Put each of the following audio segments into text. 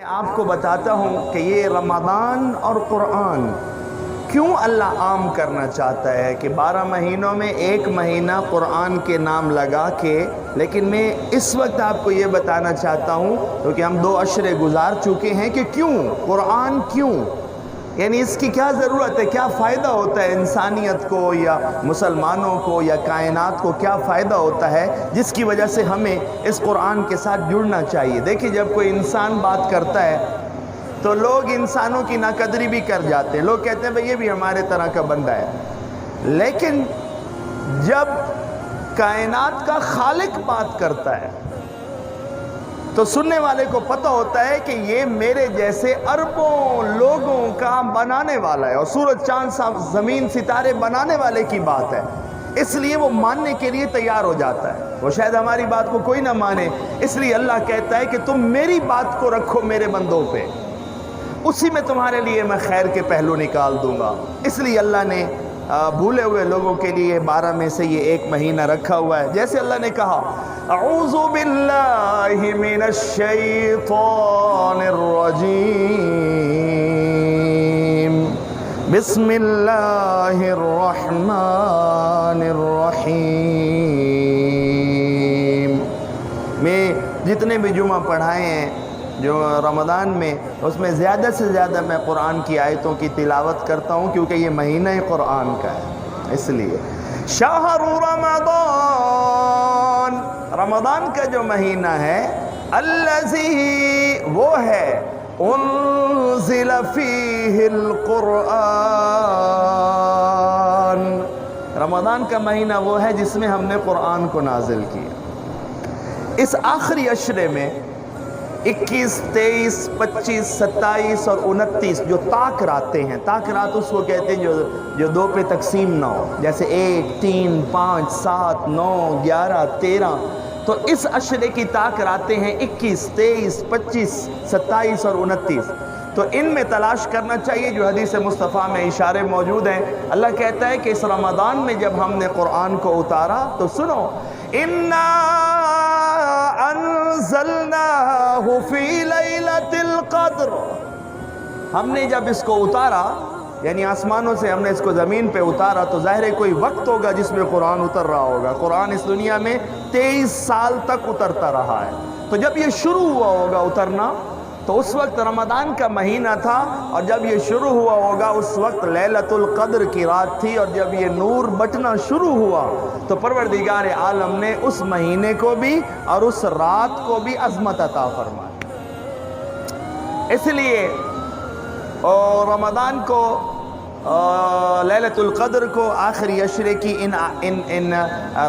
آپ کو بتاتا ہوں کہ یہ رمضان اور قرآن کیوں اللہ عام کرنا چاہتا ہے کہ 12 مہینوں میں ایک مہینہ قرآن کے نام لگا کے، لیکن میں اس وقت آپ کو یہ بتانا چاہتا ہوں کیونکہ ہم 2 عشرے گزار چکے ہیں کہ کیوں قرآن، کیوں یعنی اس کی کیا ضرورت ہے، کیا فائدہ ہوتا ہے انسانیت کو یا مسلمانوں کو یا کائنات کو، کیا فائدہ ہوتا ہے جس کی وجہ سے ہمیں اس قرآن کے ساتھ جڑنا چاہیے۔ دیکھیں جب کوئی انسان بات کرتا ہے تو لوگ انسانوں کی ناقدری بھی کر جاتے ہیں، لوگ کہتے ہیں بھئی یہ بھی ہمارے طرح کا بندہ ہے، لیکن جب کائنات کا خالق بات کرتا ہے تو سننے والے کو پتہ ہوتا ہے کہ یہ میرے جیسے اربوں لوگوں کا بنانے والا ہے، اور سورج چاند زمین ستارے بنانے والے کی بات ہے، اس لیے وہ ماننے کے لیے تیار ہو جاتا ہے۔ وہ شاید ہماری بات کو کوئی نہ مانے، اس لیے اللہ کہتا ہے کہ تم میری بات کو رکھو میرے بندوں پہ، اسی میں تمہارے لیے میں خیر کے پہلو نکال دوں گا۔ اس لیے اللہ نے بھولے ہوئے لوگوں کے لیے 12 میں سے یہ ایک مہینہ رکھا ہوا ہے۔ جیسے اللہ نے کہا اعوذ باللہ من الشیطان الرجیم، بسم اللہ الرحمن الرحیم۔ میں جتنے بھی جمعہ پڑھائے ہیں جو رمضان میں، اس میں زیادہ سے زیادہ میں قرآن کی آیتوں کی تلاوت کرتا ہوں کیونکہ یہ مہینہ قرآن کا ہے۔ اس لیے شہر رمضان، رمضان کا جو مہینہ ہے، الذی وہ ہے، انزل فیہ القرآن، رمضان کا مہینہ وہ ہے جس میں ہم نے قرآن کو نازل کیا۔ اس آخری عشرے میں 21، 23، 25، 27 اور 29 جو طاق راتیں ہیں، طاق رات اس کو کہتے ہیں جو 2 پہ تقسیم نہ ہو، جیسے 1، 3، 5، 7، 9، 11، 13، تو اس عشرے کی طاق راتیں ہیں 21، 23، 25، 27 اور 29۔ تو ان میں تلاش کرنا چاہیے جو حدیث مصطفیٰ میں اشارے موجود ہیں۔ اللہ کہتا ہے کہ اس رمضان میں جب ہم نے قرآن کو اتارا تو سنو، اِنَّا انزلناہ فی لیلۃ القدر، ہم نے جب اس کو اتارا یعنی آسمانوں سے ہم نے اس کو زمین پہ اتارا تو ظاہر ہے کوئی وقت ہوگا جس میں قرآن اتر رہا ہوگا۔ قرآن اس دنیا میں 23 سال تک اترتا رہا ہے، تو جب یہ شروع ہوا ہوگا اترنا تو اس وقت رمضان کا مہینہ تھا، اور جب یہ شروع ہوا ہوگا اس وقت لیلۃ القدر کی رات تھی، اور جب یہ نور بٹنا شروع ہوا تو پروردگار عالم نے اس مہینے کو بھی اور اس رات کو بھی عظمت عطا فرمائی۔ اس لیے رمضان کو، لیلۃ القدر کو، آخری عشرے کی ان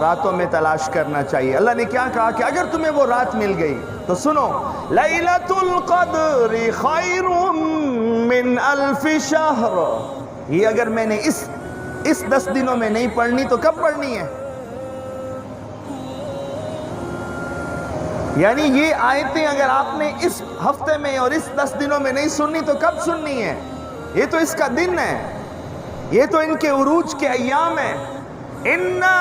راتوں میں تلاش کرنا چاہیے۔ اللہ نے کیا کہا کہ اگر تمہیں وہ رات مل گئی تو سنو، لیلۃ القدر خیر من 1000 شہر، یہ اگر میں نے اس 10 دنوں میں نہیں پڑھنی تو کب پڑھنی ہے؟ یعنی یہ آیتیں اگر آپ نے اس ہفتے میں اور اس 10 دنوں میں نہیں سننی تو کب سننی ہے؟ یہ تو اس کا دن ہے، یہ تو ان کے عروج کے ایام ہیں۔ اِنَّا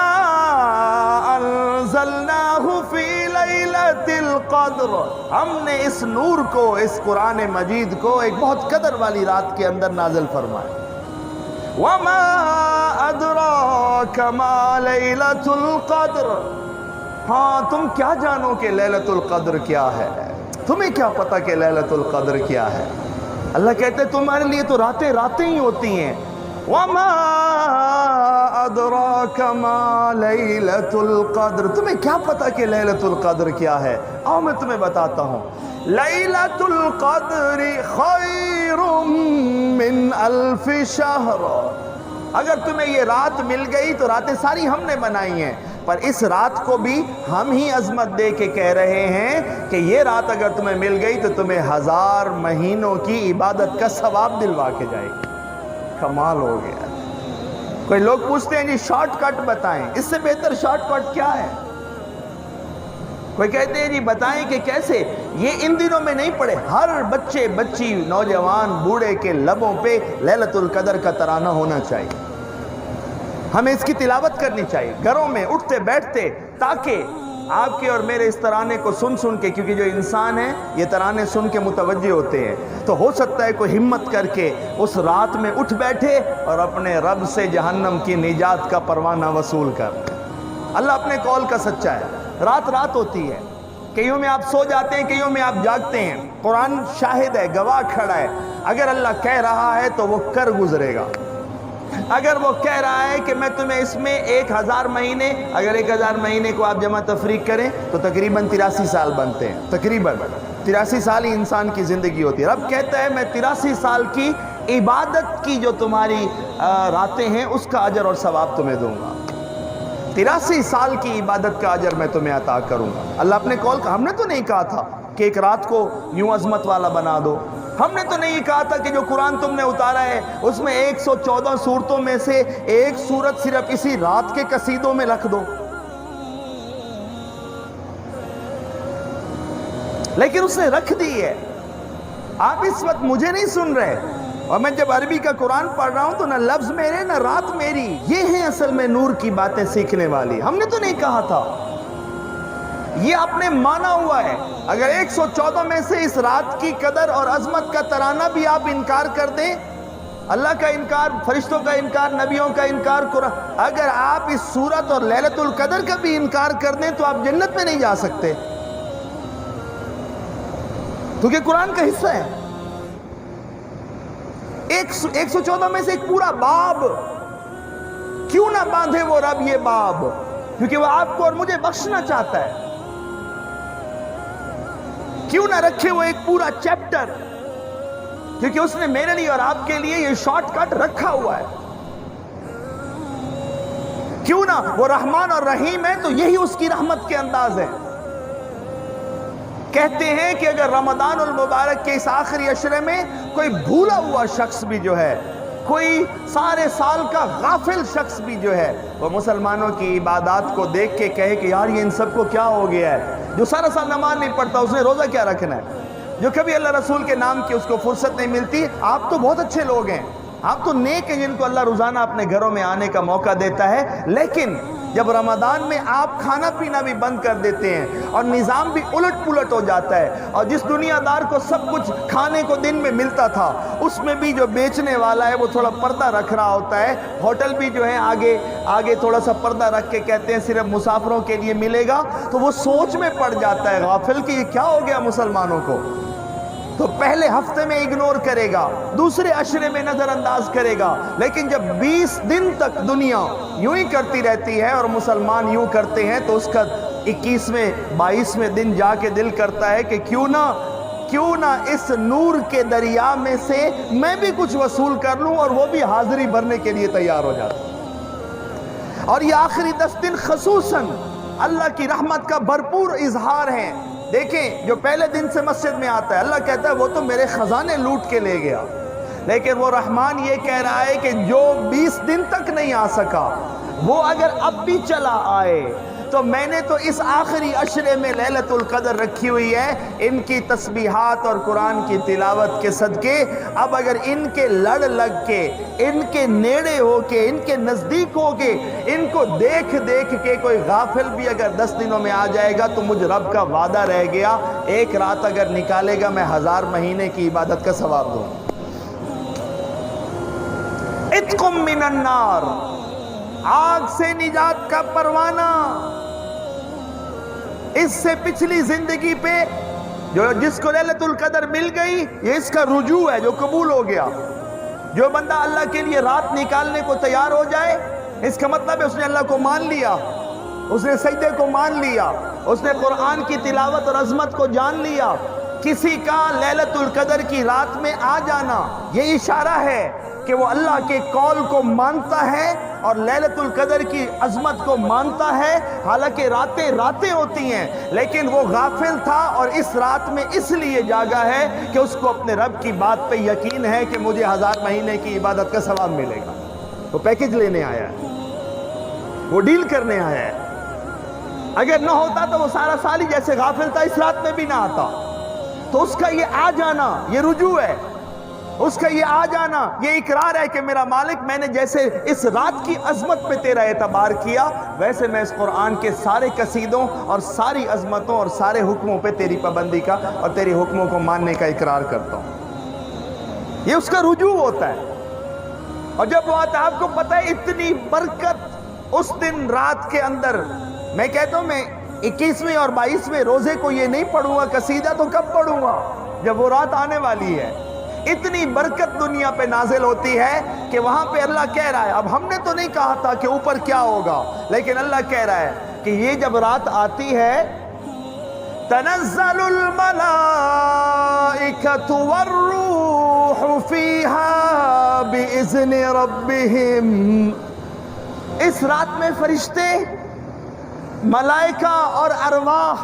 انزلناہ فی لیلۃ القدر، ہم نے اس نور کو، اس قرآن مجید کو ایک بہت قدر والی رات کے اندر نازل فرمایا۔ وَمَا أَدْرَاكَ مَا لَيْلَةُ الْقَدْرِ، ہاں تم کیا جانو کہ لیلۃ القدر کیا ہے، تمہیں کیا پتا کہ لیلۃ القدر کیا ہے؟ اللہ کہتے ہیں تمہارے لیے تو راتیں راتیں ہی ہوتی ہیں۔ وَمَا أَدْرَاكَ مَا لَيْلَةُ الْقَدْرِ، تمہیں کیا پتا کہ لیلۃ القدر کیا ہے؟ آؤ میں تمہیں بتاتا ہوں۔ لیلۃ القدر خیر من 1000 شہر، اگر تمہیں یہ رات مل گئی تو راتیں ساری ہم نے بنائی ہیں، پر اس رات کو بھی ہم ہی عظمت دے کے کہہ رہے ہیں کہ یہ رات اگر تمہیں مل گئی تو تمہیں 1000 مہینوں کی عبادت کا ثواب دلوا کے جائے گی۔ کمال ہو گیا۔ کوئی لوگ پوچھتے ہیں جی شارٹ کٹ بتائیں، اس سے بہتر شارٹ کٹ کیا ہے؟ کوئی کہتے ہیں جی بتائیں کہ کیسے؟ یہ ان دنوں میں نہیں پڑھے، ہر بچے بچی نوجوان بوڑھے کے لبوں پہ لیلۃ القدر کا ترانہ ہونا چاہیے، ہمیں اس کی تلاوت کرنی چاہیے گھروں میں اٹھتے بیٹھتے، تاکہ آپ کے اور میرے اس ترانے کو سن سن کے، کیونکہ جو انسان ہے یہ ترانے سن کے متوجہ ہوتے ہیں، تو ہو سکتا ہے کوئی ہمت کر کے اس رات میں اٹھ بیٹھے اور اپنے رب سے جہنم کی نجات کا پروانہ وصول کر۔ اللہ اپنے قول کا سچا ہے۔ رات رات ہوتی ہے، کئیوں میں آپ سو جاتے ہیں، کئیوں میں آپ جاگتے ہیں۔ قرآن شاہد ہے، گواہ کھڑا ہے، اگر اللہ کہہ رہا ہے تو وہ کر گزرے گا۔ اگر وہ کہہ رہا ہے کہ میں تمہیں اس میں 1000 مہینے، اگر 1000 مہینے کو آپ جمع تفریق کریں تو تقریباً 83 سال بنتے ہیں، تقریباً 83 سال ہی انسان کی زندگی ہوتی ہے۔ رب کہتا ہے میں 83 سال کی عبادت کی جو تمہاری راتیں ہیں اس کا اجر اور ثواب تمہیں دوں گا۔ 83 سال کی عبادت کا اجر میں تمہیں عطا کروں گا۔ اللہ اپنے قول کا، ہم نے تو نہیں کہا تھا کہ ایک رات کو یوں عظمت والا بنا دو، ہم نے تو نہیں کہا تھا کہ جو قرآن تم نے اتارا ہے اس میں 114 سورتوں میں سے ایک سورت صرف اسی رات کے قصیدوں میں رکھ دو، لیکن اس نے رکھ دی ہے۔ آپ اس وقت مجھے نہیں سن رہے، اور میں جب عربی کا قرآن پڑھ رہا ہوں تو نہ لفظ میرے نہ رات میری، یہ ہیں اصل میں نور کی باتیں سیکھنے والی۔ ہم نے تو نہیں کہا تھا، یہ آپ نے مانا ہوا ہے۔ اگر 114 میں سے اس رات کی قدر اور عظمت کا ترانہ بھی آپ انکار کر دیں، اللہ کا انکار، فرشتوں کا انکار، نبیوں کا انکار، قرآن، اگر آپ اس سورت اور لیلۃ القدر کا بھی انکار کر دیں تو آپ جنت میں نہیں جا سکتے، کیونکہ قرآن کا حصہ ہے۔ 114 میں سے ایک پورا باب کیوں نہ باندھے وہ رب یہ باب، کیونکہ وہ آپ کو اور مجھے بخشنا چاہتا ہے۔ کیوں نہ رکھے وہ ایک پورا چیپٹر، کیونکہ اس نے میرے لیے اور آپ کے لیے یہ شارٹ کٹ رکھا ہوا ہے۔ کیوں نہ وہ رحمان اور رحیم ہے تو یہی اس کی رحمت کے انداز ہے۔ کہتے ہیں کہ اگر رمضان المبارک کے اس آخری عشرے میں کوئی بھولا ہوا شخص بھی جو ہے، کوئی سارے سال کا غافل شخص بھی جو ہے، وہ مسلمانوں کی عبادات کو دیکھ کے کہے کہ یار یہ ان سب کو کیا ہو گیا ہے، جو سارا سال نماز نہیں پڑھتا اس نے روزہ کیا رکھنا ہے، جو کبھی اللہ رسول کے نام کی اس کو فرصت نہیں ملتی۔ آپ تو بہت اچھے لوگ ہیں، آپ تو نیک ہیں جن کو اللہ روزانہ اپنے گھروں میں آنے کا موقع دیتا ہے، لیکن جب رمضان میں آپ کھانا پینا بھی بند کر دیتے ہیں اور نظام بھی الٹ پلٹ ہو جاتا ہے، اور جس دنیا دار کو سب کچھ کھانے کو دن میں ملتا تھا اس میں بھی جو بیچنے والا ہے وہ تھوڑا پردہ رکھ رہا ہوتا ہے، ہوٹل بھی جو ہے آگے تھوڑا سا پردہ رکھ کے کہتے ہیں صرف مسافروں کے لیے ملے گا، تو وہ سوچ میں پڑ جاتا ہے غافل کہ یہ کیا ہو گیا مسلمانوں کو، تو پہلے ہفتے میں اگنور کرے گا، دوسرے عشرے میں نظر انداز کرے گا، لیکن جب 20 دن تک دنیا یوں ہی کرتی رہتی ہے اور مسلمان یوں کرتے ہیں تو اس کا 21ویں 22ویں دن جا کے دل کرتا ہے کہ کیوں نہ اس نور کے دریا میں سے میں بھی کچھ وصول کر لوں، اور وہ بھی حاضری بھرنے کے لیے تیار ہو جاتا۔ اور یہ آخری 10 دن خصوصاً اللہ کی رحمت کا بھرپور اظہار ہے۔ دیکھیں جو پہلے دن سے مسجد میں آتا ہے، اللہ کہتا ہے وہ تو میرے خزانے لوٹ کے لے گیا، لیکن وہ رحمان یہ کہہ رہا ہے کہ جو 20 دن تک نہیں آ سکا وہ اگر اب بھی چلا آئے تو میں نے تو اس آخری عشرے میں لیلۃ القدر رکھی ہوئی ہے، ان کی تسبیحات اور قرآن کی تلاوت کے صدقے اب اگر ان کے لڑ لگ کے، ان کے نیڑے ہو کے، ان کے نزدیک ہو کے، ان کو دیکھ کے کوئی غافل بھی اگر 10 دنوں میں آ جائے گا تو مجھ رب کا وعدہ رہ گیا، ایک رات اگر نکالے گا میں 1000 مہینے کی عبادت کا ثواب دوں۔ اتقم من النار، آگ سے نجات کا پروانہ۔ اس سے پچھلی زندگی پہ جس کو لیلۃ القدر مل گئی، یہ اس کا رجوع ہے جو قبول ہو گیا۔ جو بندہ اللہ کے لیے رات نکالنے کو تیار ہو جائے، اس کا مطلب ہے اس نے اللہ کو مان لیا، اس نے سجدے کو مان لیا، اس نے قرآن کی تلاوت اور عظمت کو جان لیا۔ کسی کا لیلۃ القدر کی رات میں آ جانا یہ اشارہ ہے کہ وہ اللہ کے قول کو مانتا ہے اور لیلۃ القدر کی عظمت کو مانتا ہے، حالانکہ راتیں ہوتی ہیں، لیکن وہ غافل تھا اور اس رات میں اس لیے جاگا ہے کہ اس کو اپنے رب کی بات پہ یقین ہے کہ مجھے 1000 مہینے کی عبادت کا ثواب ملے گا۔ وہ پیکج لینے آیا ہے، وہ ڈیل کرنے آیا ہے۔ اگر نہ ہوتا تو وہ سارا سال ہی جیسے غافل تھا، اس رات میں بھی نہ آتا۔ تو اس کا یہ آ جانا یہ رجوع ہے، اس کا یہ آ جانا یہ اقرار ہے کہ میرا مالک میں نے جیسے اس رات کی عظمت پہ تیرا اعتبار کیا، ویسے میں اس قرآن کے سارے قصیدوں اور ساری عظمتوں اور سارے حکموں پہ تیری پابندی کا اور تیری حکموں کو ماننے کا اقرار کرتا ہوں۔ یہ اس کا رجوع ہوتا ہے۔ اور جب وہ آتا ہے، آپ کو پتہ ہے اتنی برکت اس دن رات کے اندر، میں کہتا ہوں میں 21ویں اور 22ویں روزے کو یہ نہیں پڑھوں گا قصیدہ تو کب پڑھوں گا؟ جب وہ رات آنے والی ہے۔ اتنی برکت دنیا پہ نازل ہوتی ہے کہ وہاں پہ اللہ کہہ رہا ہے، اب ہم نے تو نہیں کہا تھا کہ اوپر کیا ہوگا، لیکن اللہ کہہ رہا ہے کہ یہ جب رات آتی ہے، تنزل الملائکۃ والروح فیہا بإذن ربہم، اس رات میں فرشتے، ملائکہ اور ارواح،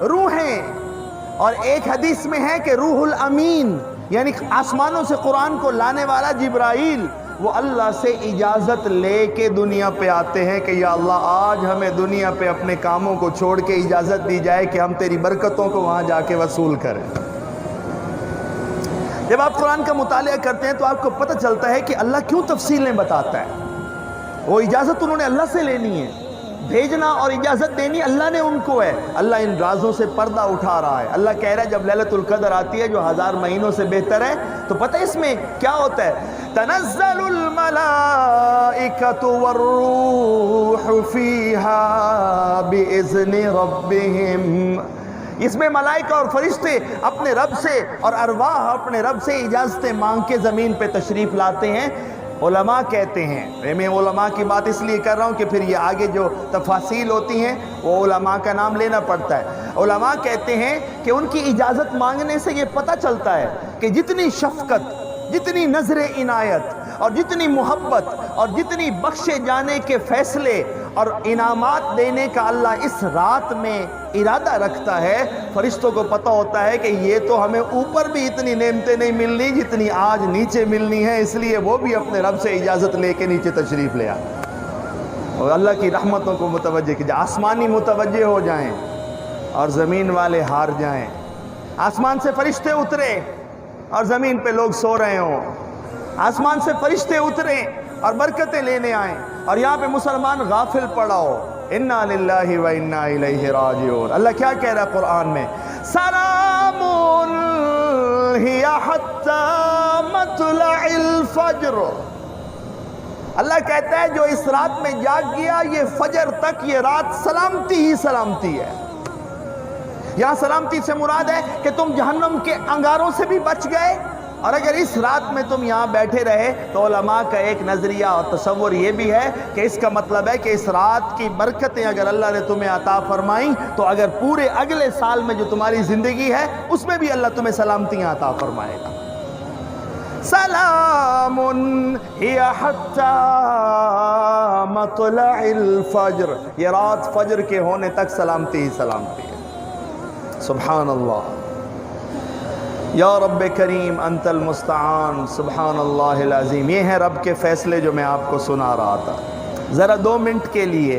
روحیں، اور ایک حدیث میں ہے کہ روح الامین یعنی آسمانوں سے قرآن کو لانے والا جبرائیل، وہ اللہ سے اجازت لے کے دنیا پہ آتے ہیں کہ یا اللہ آج ہمیں دنیا پہ اپنے کاموں کو چھوڑ کے اجازت دی جائے کہ ہم تیری برکتوں کو وہاں جا کے وصول کریں۔ جب آپ قرآن کا مطالعہ کرتے ہیں تو آپ کو پتہ چلتا ہے کہ اللہ کیوں تفصیلیں بتاتا ہے۔ وہ اجازت انہوں نے اللہ سے لینی ہے، بھیجنا اور اجازت دینی اللہ نے ان کو ہے۔ اللہ ان رازوں سے پردہ اٹھا رہا ہے۔ اللہ کہہ رہا ہے جب لیلۃ القدر آتی ہے جو 1000 مہینوں سے بہتر ہے، تو پتہ اس میں کیا ہوتا ہے؟ تنزل الملائکۃ والروح فیہا بإذن ربہم، اس میں ملائکہ اور فرشتے اپنے رب سے اور ارواح اپنے رب سے اجازتیں مانگ کے زمین پہ تشریف لاتے ہیں۔ علماء کہتے ہیں، میں علماء کی بات اس لیے کر رہا ہوں کہ پھر یہ آگے جو تفاصیل ہوتی ہیں وہ علماء کا نام لینا پڑتا ہے۔ علماء کہتے ہیں کہ ان کی اجازت مانگنے سے یہ پتہ چلتا ہے کہ جتنی شفقت، جتنی نظر عنایت اور جتنی محبت اور جتنی بخشے جانے کے فیصلے اور انعامات دینے کا اللہ اس رات میں ارادہ رکھتا ہے، فرشتوں کو پتہ ہوتا ہے کہ یہ تو ہمیں اوپر بھی اتنی نعمتیں نہیں ملنی جتنی آج نیچے ملنی ہیں، اس لیے وہ بھی اپنے رب سے اجازت لے کے نیچے تشریف لے آئے اور اللہ کی رحمتوں کو متوجہ کیجئے۔ آسمانی متوجہ ہو جائیں اور زمین والے ہار جائیں۔ آسمان سے فرشتے اترے اور زمین پہ لوگ سو رہے ہوں، آسمان سے فرشتے اترے اور برکتیں لینے آئیں، اور یہاں پہ مسلمان غافل پڑا ہو۔ انا للہ و انا الیہ راجعون۔ اللہ کیا کہہ رہا ہے قرآن میں؟ سلام ہی حتی مطلع الفجر۔ اللہ کہتا ہے جو اس رات میں جاگ گیا یہ فجر تک یہ رات سلامتی ہی سلامتی ہے۔ یہاں سلامتی سے مراد ہے کہ تم جہنم کے انگاروں سے بھی بچ گئے، اور اگر اس رات میں تم یہاں بیٹھے رہے تو علماء کا ایک نظریہ اور تصور یہ بھی ہے کہ اس کا مطلب ہے کہ اس رات کی برکتیں اگر اللہ نے تمہیں عطا فرمائیں تو اگر پورے اگلے سال میں جو تمہاری زندگی ہے اس میں بھی اللہ تمہیں سلامتیاں عطا فرمائے گا۔ سلام ہی حتی مطلع الفجر، یہ رات فجر کے ہونے تک سلامتی ہی سلامتی ہے۔ سبحان اللہ، یا رب کریم انت المستعان، سبحان اللہ العظیم۔ یہ ہیں رب کے فیصلے جو میں آپ کو سنا رہا تھا۔ ذرا 2 منٹ کے لیے،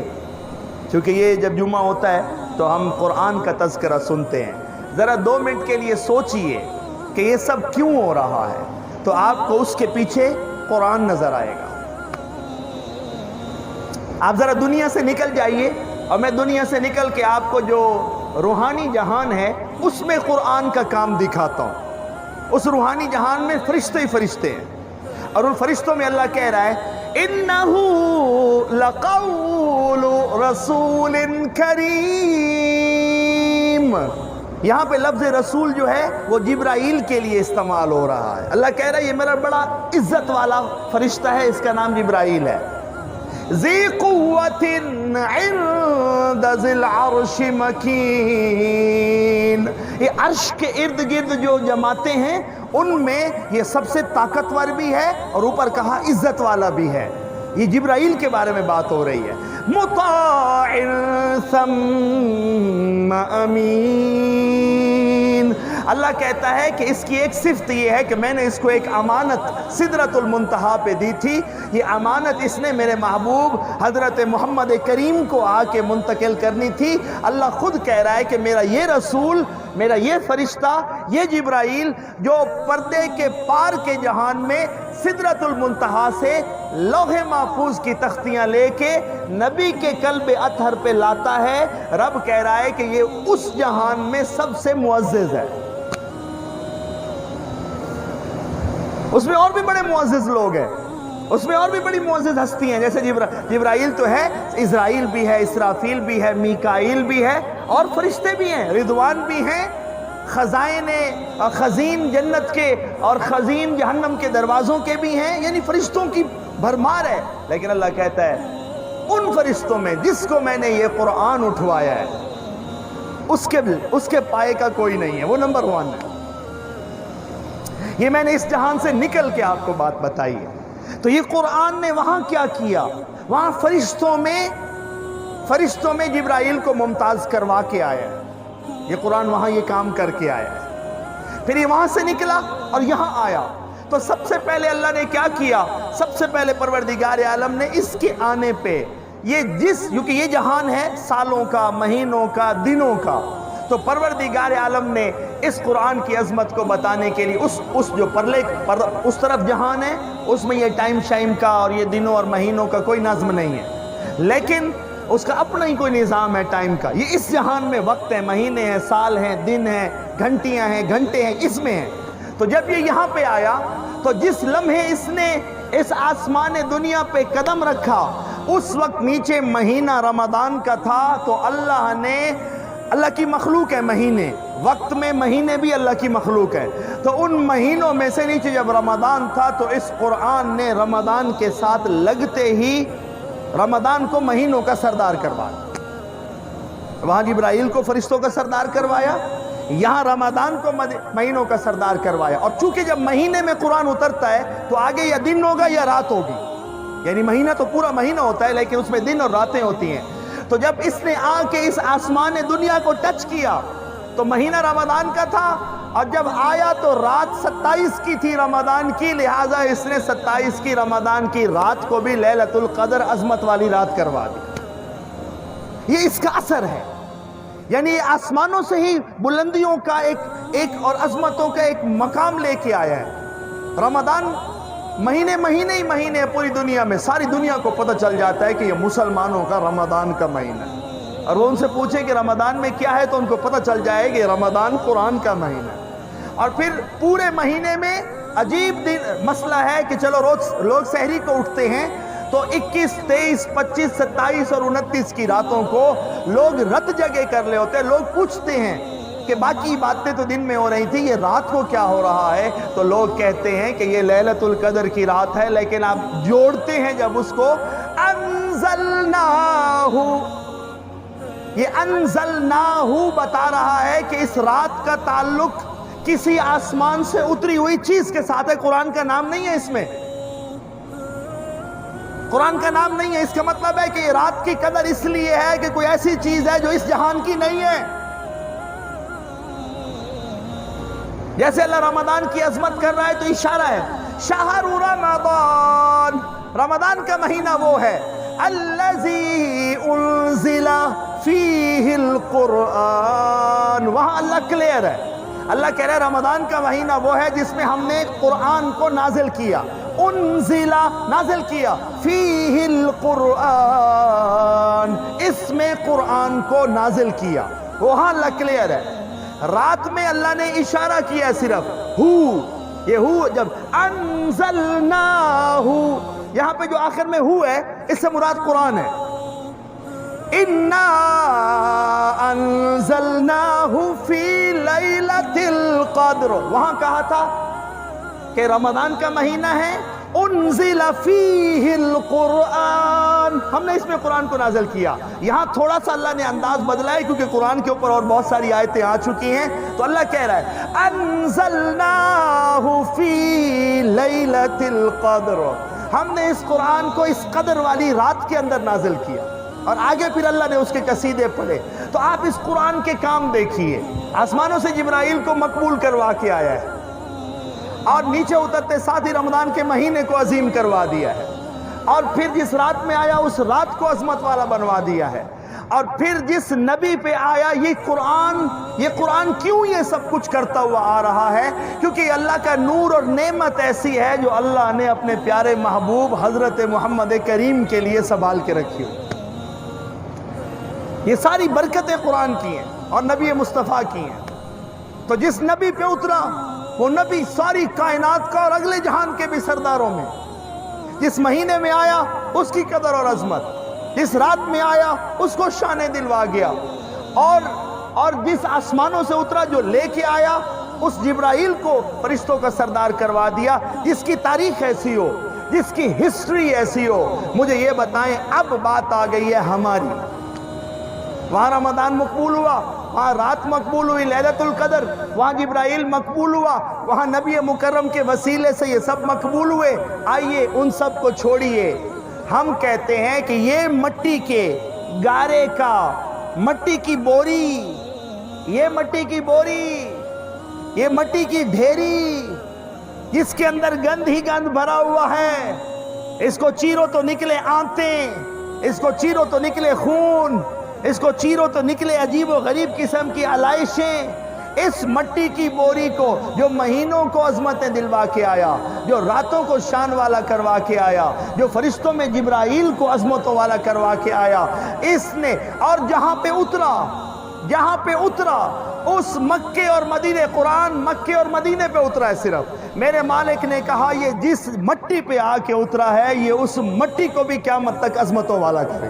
چونکہ یہ جب جمعہ ہوتا ہے تو ہم قرآن کا تذکرہ سنتے ہیں، ذرا 2 منٹ کے لیے سوچئے کہ یہ سب کیوں ہو رہا ہے، تو آپ کو اس کے پیچھے قرآن نظر آئے گا۔ آپ ذرا دنیا سے نکل جائیے اور میں دنیا سے نکل کے آپ کو جو روحانی جہان ہے اس میں قرآن کا کام دکھاتا ہوں۔ اس روحانی جہان میں فرشتے ہی فرشتے ہیں، اور ان فرشتوں میں اللہ کہہ رہا ہے اِنَّهُ لَقَوْلُ رَسُولٍ كَرِيمٍ۔ یہاں پہ لفظ رسول جو ہے وہ جبرائیل کے لیے استعمال ہو رہا ہے۔ اللہ کہہ رہا ہے یہ میرا بڑا عزت والا فرشتہ ہے، اس کا نام جبرائیل ہے۔ ذی قوت عند ذی العرش مکین، یہ عرش کے ارد گرد جو جماعتیں ہیں ان میں یہ سب سے طاقتور بھی ہے اور اوپر کہا عزت والا بھی ہے۔ یہ جبرائیل کے بارے میں بات ہو رہی ہے۔ مطاع ثم امین، اللہ کہتا ہے کہ اس کی ایک صفت یہ ہے کہ میں نے اس کو ایک امانت سدرۃ المنتہا پہ دی تھی، یہ امانت اس نے میرے محبوب حضرت محمد کریم کو آ کے منتقل کرنی تھی۔ اللہ خود کہہ رہا ہے کہ میرا یہ رسول میرا یہ فرشتہ، یہ جبرائیل جو پردے کے پار کے جہان میں سدرۃ المنتہا سے لوح محفوظ کی تختیاں لے کے نبی کے قلب اطہر پہ لاتا ہے، رب کہہ رہا ہے کہ یہ اس جہان میں سب سے معزز ہے۔ اس میں اور بھی بڑے معزز لوگ ہیں، اس میں اور بھی بڑی معزز ہستی ہیں، جیسے جبرائیل تو ہے، اسرائیل بھی ہے، اسرافیل بھی ہے، میکائیل بھی ہے، اور فرشتے بھی ہیں، رضوان بھی ہیں، خزین جنت کے اور خزین جہنم کے دروازوں کے بھی ہیں، یعنی فرشتوں کی بھرمار ہے۔ لیکن اللہ کہتا ہے ان فرشتوں میں جس کو میں نے یہ قرآن اٹھوایا ہے اس کے پائے کا کوئی نہیں ہے، وہ نمبر 1 ہے۔ یہ میں نے اس جہان سے نکل کے آپ کو بات بتائی ہے۔ تو یہ قرآن نے وہاں کیا کیا؟ وہاں فرشتوں میں جبرائیل کو ممتاز کروا کے آیا ہے۔ یہ قرآن وہاں یہ کام کر کے آیا ہے، پھر یہ وہاں سے نکلا اور یہاں آیا۔ تو سب سے پہلے اللہ نے کیا کیا؟ سب سے پہلے پروردگار عالم نے اس کے آنے پہ کیونکہ یہ جہان ہے سالوں کا، مہینوں کا، دنوں کا، تو پروردگار عالم نے اس قرآن کی عظمت کو بتانے کے لیے اس جو اس طرف جہان ہے، اس میں یہ ٹائم شائم کا اور یہ دنوں اور مہینوں کا کوئی نظم نہیں ہے، لیکن اس کا اپنا ہی کوئی نظام ہے ٹائم کا۔ یہ اس جہان میں وقت ہے، مہینے ہیں، سال ہیں، دن ہیں، گھنٹیاں ہیں، گھنٹے ہیں، اس میں ہیں۔ تو جب یہ یہاں پہ آیا تو جس لمحے اس نے اس آسمان دنیا پہ قدم رکھا اس وقت نیچے مہینہ رمضان کا تھا، تو اللہ کی مخلوق ہے مہینے، وقت میں مہینے بھی اللہ کی مخلوق ہے، تو ان مہینوں میں سے نیچے جب رمضان تھا تو اس قرآن نے رمضان کے ساتھ لگتے ہی رمضان کو مہینوں کا سردار کروایا۔ وہاں جبرائیل کو فرشتوں کا سردار کروایا، یہاں رمضان کو مہینوں کا سردار کروایا۔ اور چونکہ جب مہینے میں قرآن اترتا ہے تو آگے یا دن ہوگا یا رات ہوگی، یعنی مہینہ تو پورا مہینہ ہوتا ہے لیکن اس میں دن اور راتیں ہوتی ہیں۔ تو جب اس نے آ کے اس آسمان دنیا کو ٹچ کیا تو مہینہ رمضان کا تھا، اور جب آیا تو رات 27 کی تھی رمضان کی، لہٰذا اس نے 27 کی رمضان کی رات کو بھی لیلۃ القدر عظمت والی رات کروا دی۔ یہ اس کا اثر ہے، یعنی یہ آسمانوں سے ہی بلندیوں کا ایک اور عظمتوں کا ایک مقام لے کے آیا ہے۔ رمضان مہینے پوری دنیا میں، ساری دنیا کو پتہ چل جاتا ہے کہ یہ مسلمانوں کا رمضان کا مہینہ ہے، اور وہ ان سے پوچھے کہ رمضان میں کیا ہے تو ان کو پتہ چل جائے کہ رمضان قرآن کا مہینہ ہے۔ اور پھر پورے مہینے میں عجیب مسئلہ ہے کہ چلو روز لوگ سحری کو اٹھتے ہیں تو 21، 23، 25، 27 اور 29 کی راتوں کو لوگ رت جگہ کر لے ہوتے ہیں۔ لوگ پوچھتے ہیں کہ باقی باتیں تو دن میں ہو رہی تھی، یہ رات کو کیا ہو رہا ہے؟ تو لوگ کہتے ہیں کہ یہ لیلۃ القدر کی رات ہے، لیکن آپ جوڑتے ہیں جب اس کو یہ انزلناہ بتا رہا ہے کہ اس رات کا تعلق کسی آسمان سے اتری ہوئی چیز کے ساتھ ہے، قرآن کا نام نہیں ہے اس میں، قرآن کا نام نہیں ہے۔ اس کا مطلب ہے کہ یہ رات کی قدر اس لیے ہے کہ کوئی ایسی چیز ہے جو اس جہان کی نہیں ہے۔ جیسے اللہ رمضان کی عظمت کر رہا ہے تو اشارہ ہے، شہر رمضان، رمضان کا مہینہ وہ ہے الذی انزل فیہ القرآن، وہاں اللہ کلیئر ہے، اللہ کہہ رہے ہیں رمضان کا مہینہ وہ ہے جس میں ہم نے قرآن کو نازل کیا، انزل نازل کیا، فیہ القرآن، اس میں قرآن کو نازل کیا، وہاں اللہ کلیئر ہے۔ رات میں اللہ نے اشارہ کیا صرف یہ جب انزلناہ، یہاں پہ جو آخر میں ہے اس سے مراد قرآن ہے۔ انا انزلناہ فی لیلۃ القدر، وہاں کہا تھا کہ رمضان کا مہینہ ہے، انزل فیہ القرآن، ہم نے اس میں قرآن کو نازل کیا۔ یہاں تھوڑا سا اللہ نے انداز بدلا ہے کیونکہ قرآن کے اوپر اور بہت ساری آیتیں آ چکی ہیں، تو اللہ کہہ رہا ہے انزلناہ فی لیلۃ القدر، ہم نے اس قرآن کو اس قدر والی رات کے اندر نازل کیا۔ اور آگے پھر اللہ نے اس کے قصیدے پڑھے۔ تو آپ اس قرآن کے کام دیکھیے، آسمانوں سے جبرائیل کو مقبول کروا کے آیا ہے، اور نیچے اترتے ساتھ ہی رمضان کے مہینے کو عظیم کروا دیا ہے، اور پھر جس رات میں آیا اس رات کو عظمت والا بنوا دیا ہے، اور پھر جس نبی پہ آیا یہ قرآن کیوں یہ سب کچھ کرتا ہوا آ رہا ہے؟ کیونکہ یہ اللہ کا نور اور نعمت ایسی ہے جو اللہ نے اپنے پیارے محبوب حضرت محمد کریم کے لیے سنبھال کے رکھی ہو. یہ ساری برکتیں قرآن کی ہیں اور نبی مصطفیٰ کی ہیں. تو جس نبی پہ اترا وہ نبی ساری کائنات کا اور اگلے جہان کے بھی سرداروں میں، جس مہینے میں آیا اس کی قدر اور عظمت، جس رات میں آیا اس کو شان دلوا گیا، اور جس آسمانوں سے اترا جو لے کے آیا اس جبرائیل کو فرشتوں کا سردار کروا دیا، جس کی تاریخ ایسی ہو، جس کی ہسٹری ایسی ہو. مجھے یہ بتائیں اب بات آ گئی ہے ہماری. وہاں رمضان مقبول ہوا، وہاں رات مقبول ہوئی لیلۃ القدر، وہاں جبرائیل مقبول ہوا، وہاں نبی مکرم کے وسیلے سے یہ سب مقبول ہوئے. آئیے ان سب کو چھوڑیے، ہم کہتے ہیں کہ یہ مٹی کے گارے کا، مٹی کی بوری، یہ مٹی کی بوری، یہ مٹی کی ڈھیری جس کے اندر گند ہی گند بھرا ہوا ہے، اس کو چیرو تو نکلے آنتیں، اس کو چیرو تو نکلے خون، اس کو چیرو تو نکلے عجیب و غریب قسم کی علائشیں. اس مٹی کی بوری کو جو مہینوں کو عظمتیں دلوا کے آیا، جو راتوں کو شان والا کروا کے آیا، جو فرشتوں میں جبرائیل کو عظمتوں والا کروا کے آیا، اس نے اور جہاں پہ اترا اس مکے اور مدینے، قرآن مکے اور مدینے پہ اترا ہے صرف. میرے مالک نے کہا یہ جس مٹی پہ آ کے اترا ہے یہ اس مٹی کو بھی قیامت تک عظمتوں والا کرے.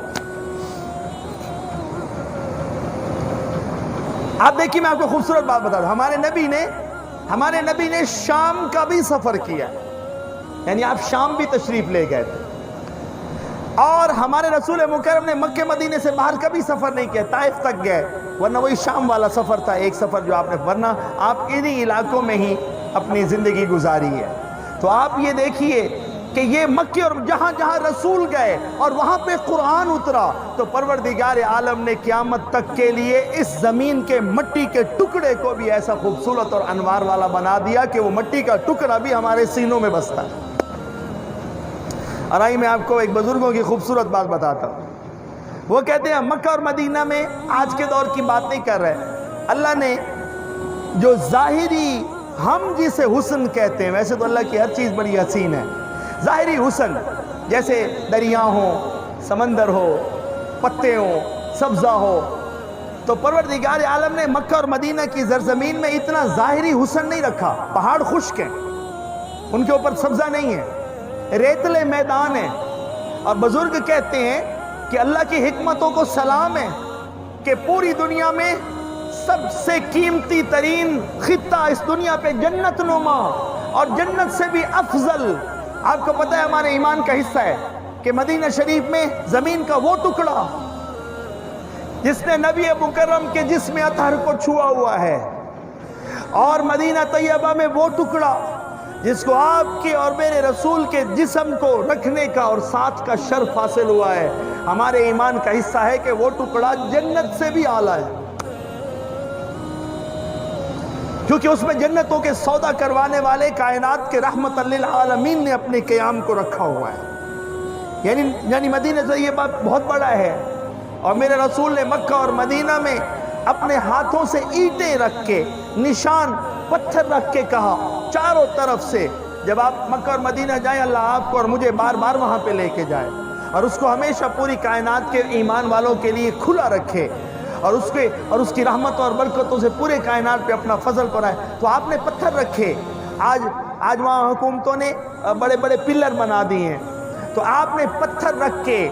آپ دیکھیے میں آپ کو خوبصورت بات بتا دوں، ہمارے نبی نے شام کا بھی سفر کیا، یعنی آپ شام بھی تشریف لے گئے تھے. اور ہمارے رسول مکرم نے مکہ مدینے سے باہر کبھی سفر نہیں کیا، طائف تک گئے، ورنہ وہی شام والا سفر تھا ایک سفر جو آپ نے، ورنہ آپ انہی علاقوں میں ہی اپنی زندگی گزاری ہے. تو آپ یہ دیکھیے کہ یہ مکے اور جہاں جہاں رسول گئے اور وہاں پہ قرآن اترا تو پروردگار عالم نے قیامت تک کے لیے اس زمین کے مٹی کے ٹکڑے کو بھی ایسا خوبصورت اور انوار والا بنا دیا کہ وہ مٹی کا ٹکڑا بھی ہمارے سینوں میں بستا ہے. اور آئیے میں آپ کو ایک بزرگوں کی خوبصورت بات بتاتا ہوں. وہ کہتے ہیں مکہ اور مدینہ میں آج کے دور کی بات نہیں کر رہے، اللہ نے جو ظاہری ہم جسے حسن کہتے ہیں، ویسے تو اللہ کی ہر چیز بڑی حسین ہے، ظاہری حسن جیسے دریا ہو، سمندر ہو، پتے ہو، سبزہ ہو، تو پروردگار عالم نے مکہ اور مدینہ کی زرزمین میں اتنا ظاہری حسن نہیں رکھا. پہاڑ خشک ہیں، ان کے اوپر سبزہ نہیں ہے، ریتلے میدان ہیں. اور بزرگ کہتے ہیں کہ اللہ کی حکمتوں کو سلام ہے کہ پوری دنیا میں سب سے قیمتی ترین خطہ اس دنیا پہ جنت نما، اور جنت سے بھی افضل آپ کو پتہ ہے ہمارے ایمان کا حصہ ہے کہ مدینہ شریف میں زمین کا وہ ٹکڑا جس نے نبی مکرم کے جسم اطہر کو چھوا ہوا ہے، اور مدینہ طیبہ میں وہ ٹکڑا جس کو آپ کے اور میرے رسول کے جسم کو رکھنے کا اور ساتھ کا شرف حاصل ہوا ہے. ہمارے ایمان کا حصہ ہے کہ وہ ٹکڑا جنت سے بھی اعلیٰ ہے، کیونکہ اس میں جنتوں کے سودا کروانے والے کائنات کے رحمت للعالمین نے اپنے قیام کو رکھا ہوا ہے. یعنی مدینہ طیبہ بہت بڑا ہے، اور میرے رسول نے مکہ اور مدینہ میں اپنے ہاتھوں سے اینٹیں رکھ کے، نشان پتھر رکھ کے کہا چاروں طرف سے جب آپ مکہ اور مدینہ جائیں اللہ آپ کو اور مجھے بار بار وہاں پہ لے کے جائے، اور اس کو ہمیشہ پوری کائنات کے ایمان والوں کے لیے کھلا رکھے، اور اس کی رحمت اور برکتوں سے پورے کائنات پہ اپنا فضل پڑھائے. تو آپ نے پتھر رکھے. آج وہاں حکومتوں نے بڑے بڑے پلر بنا دیے ہیں، تو آپ نے پتھر رکھ کے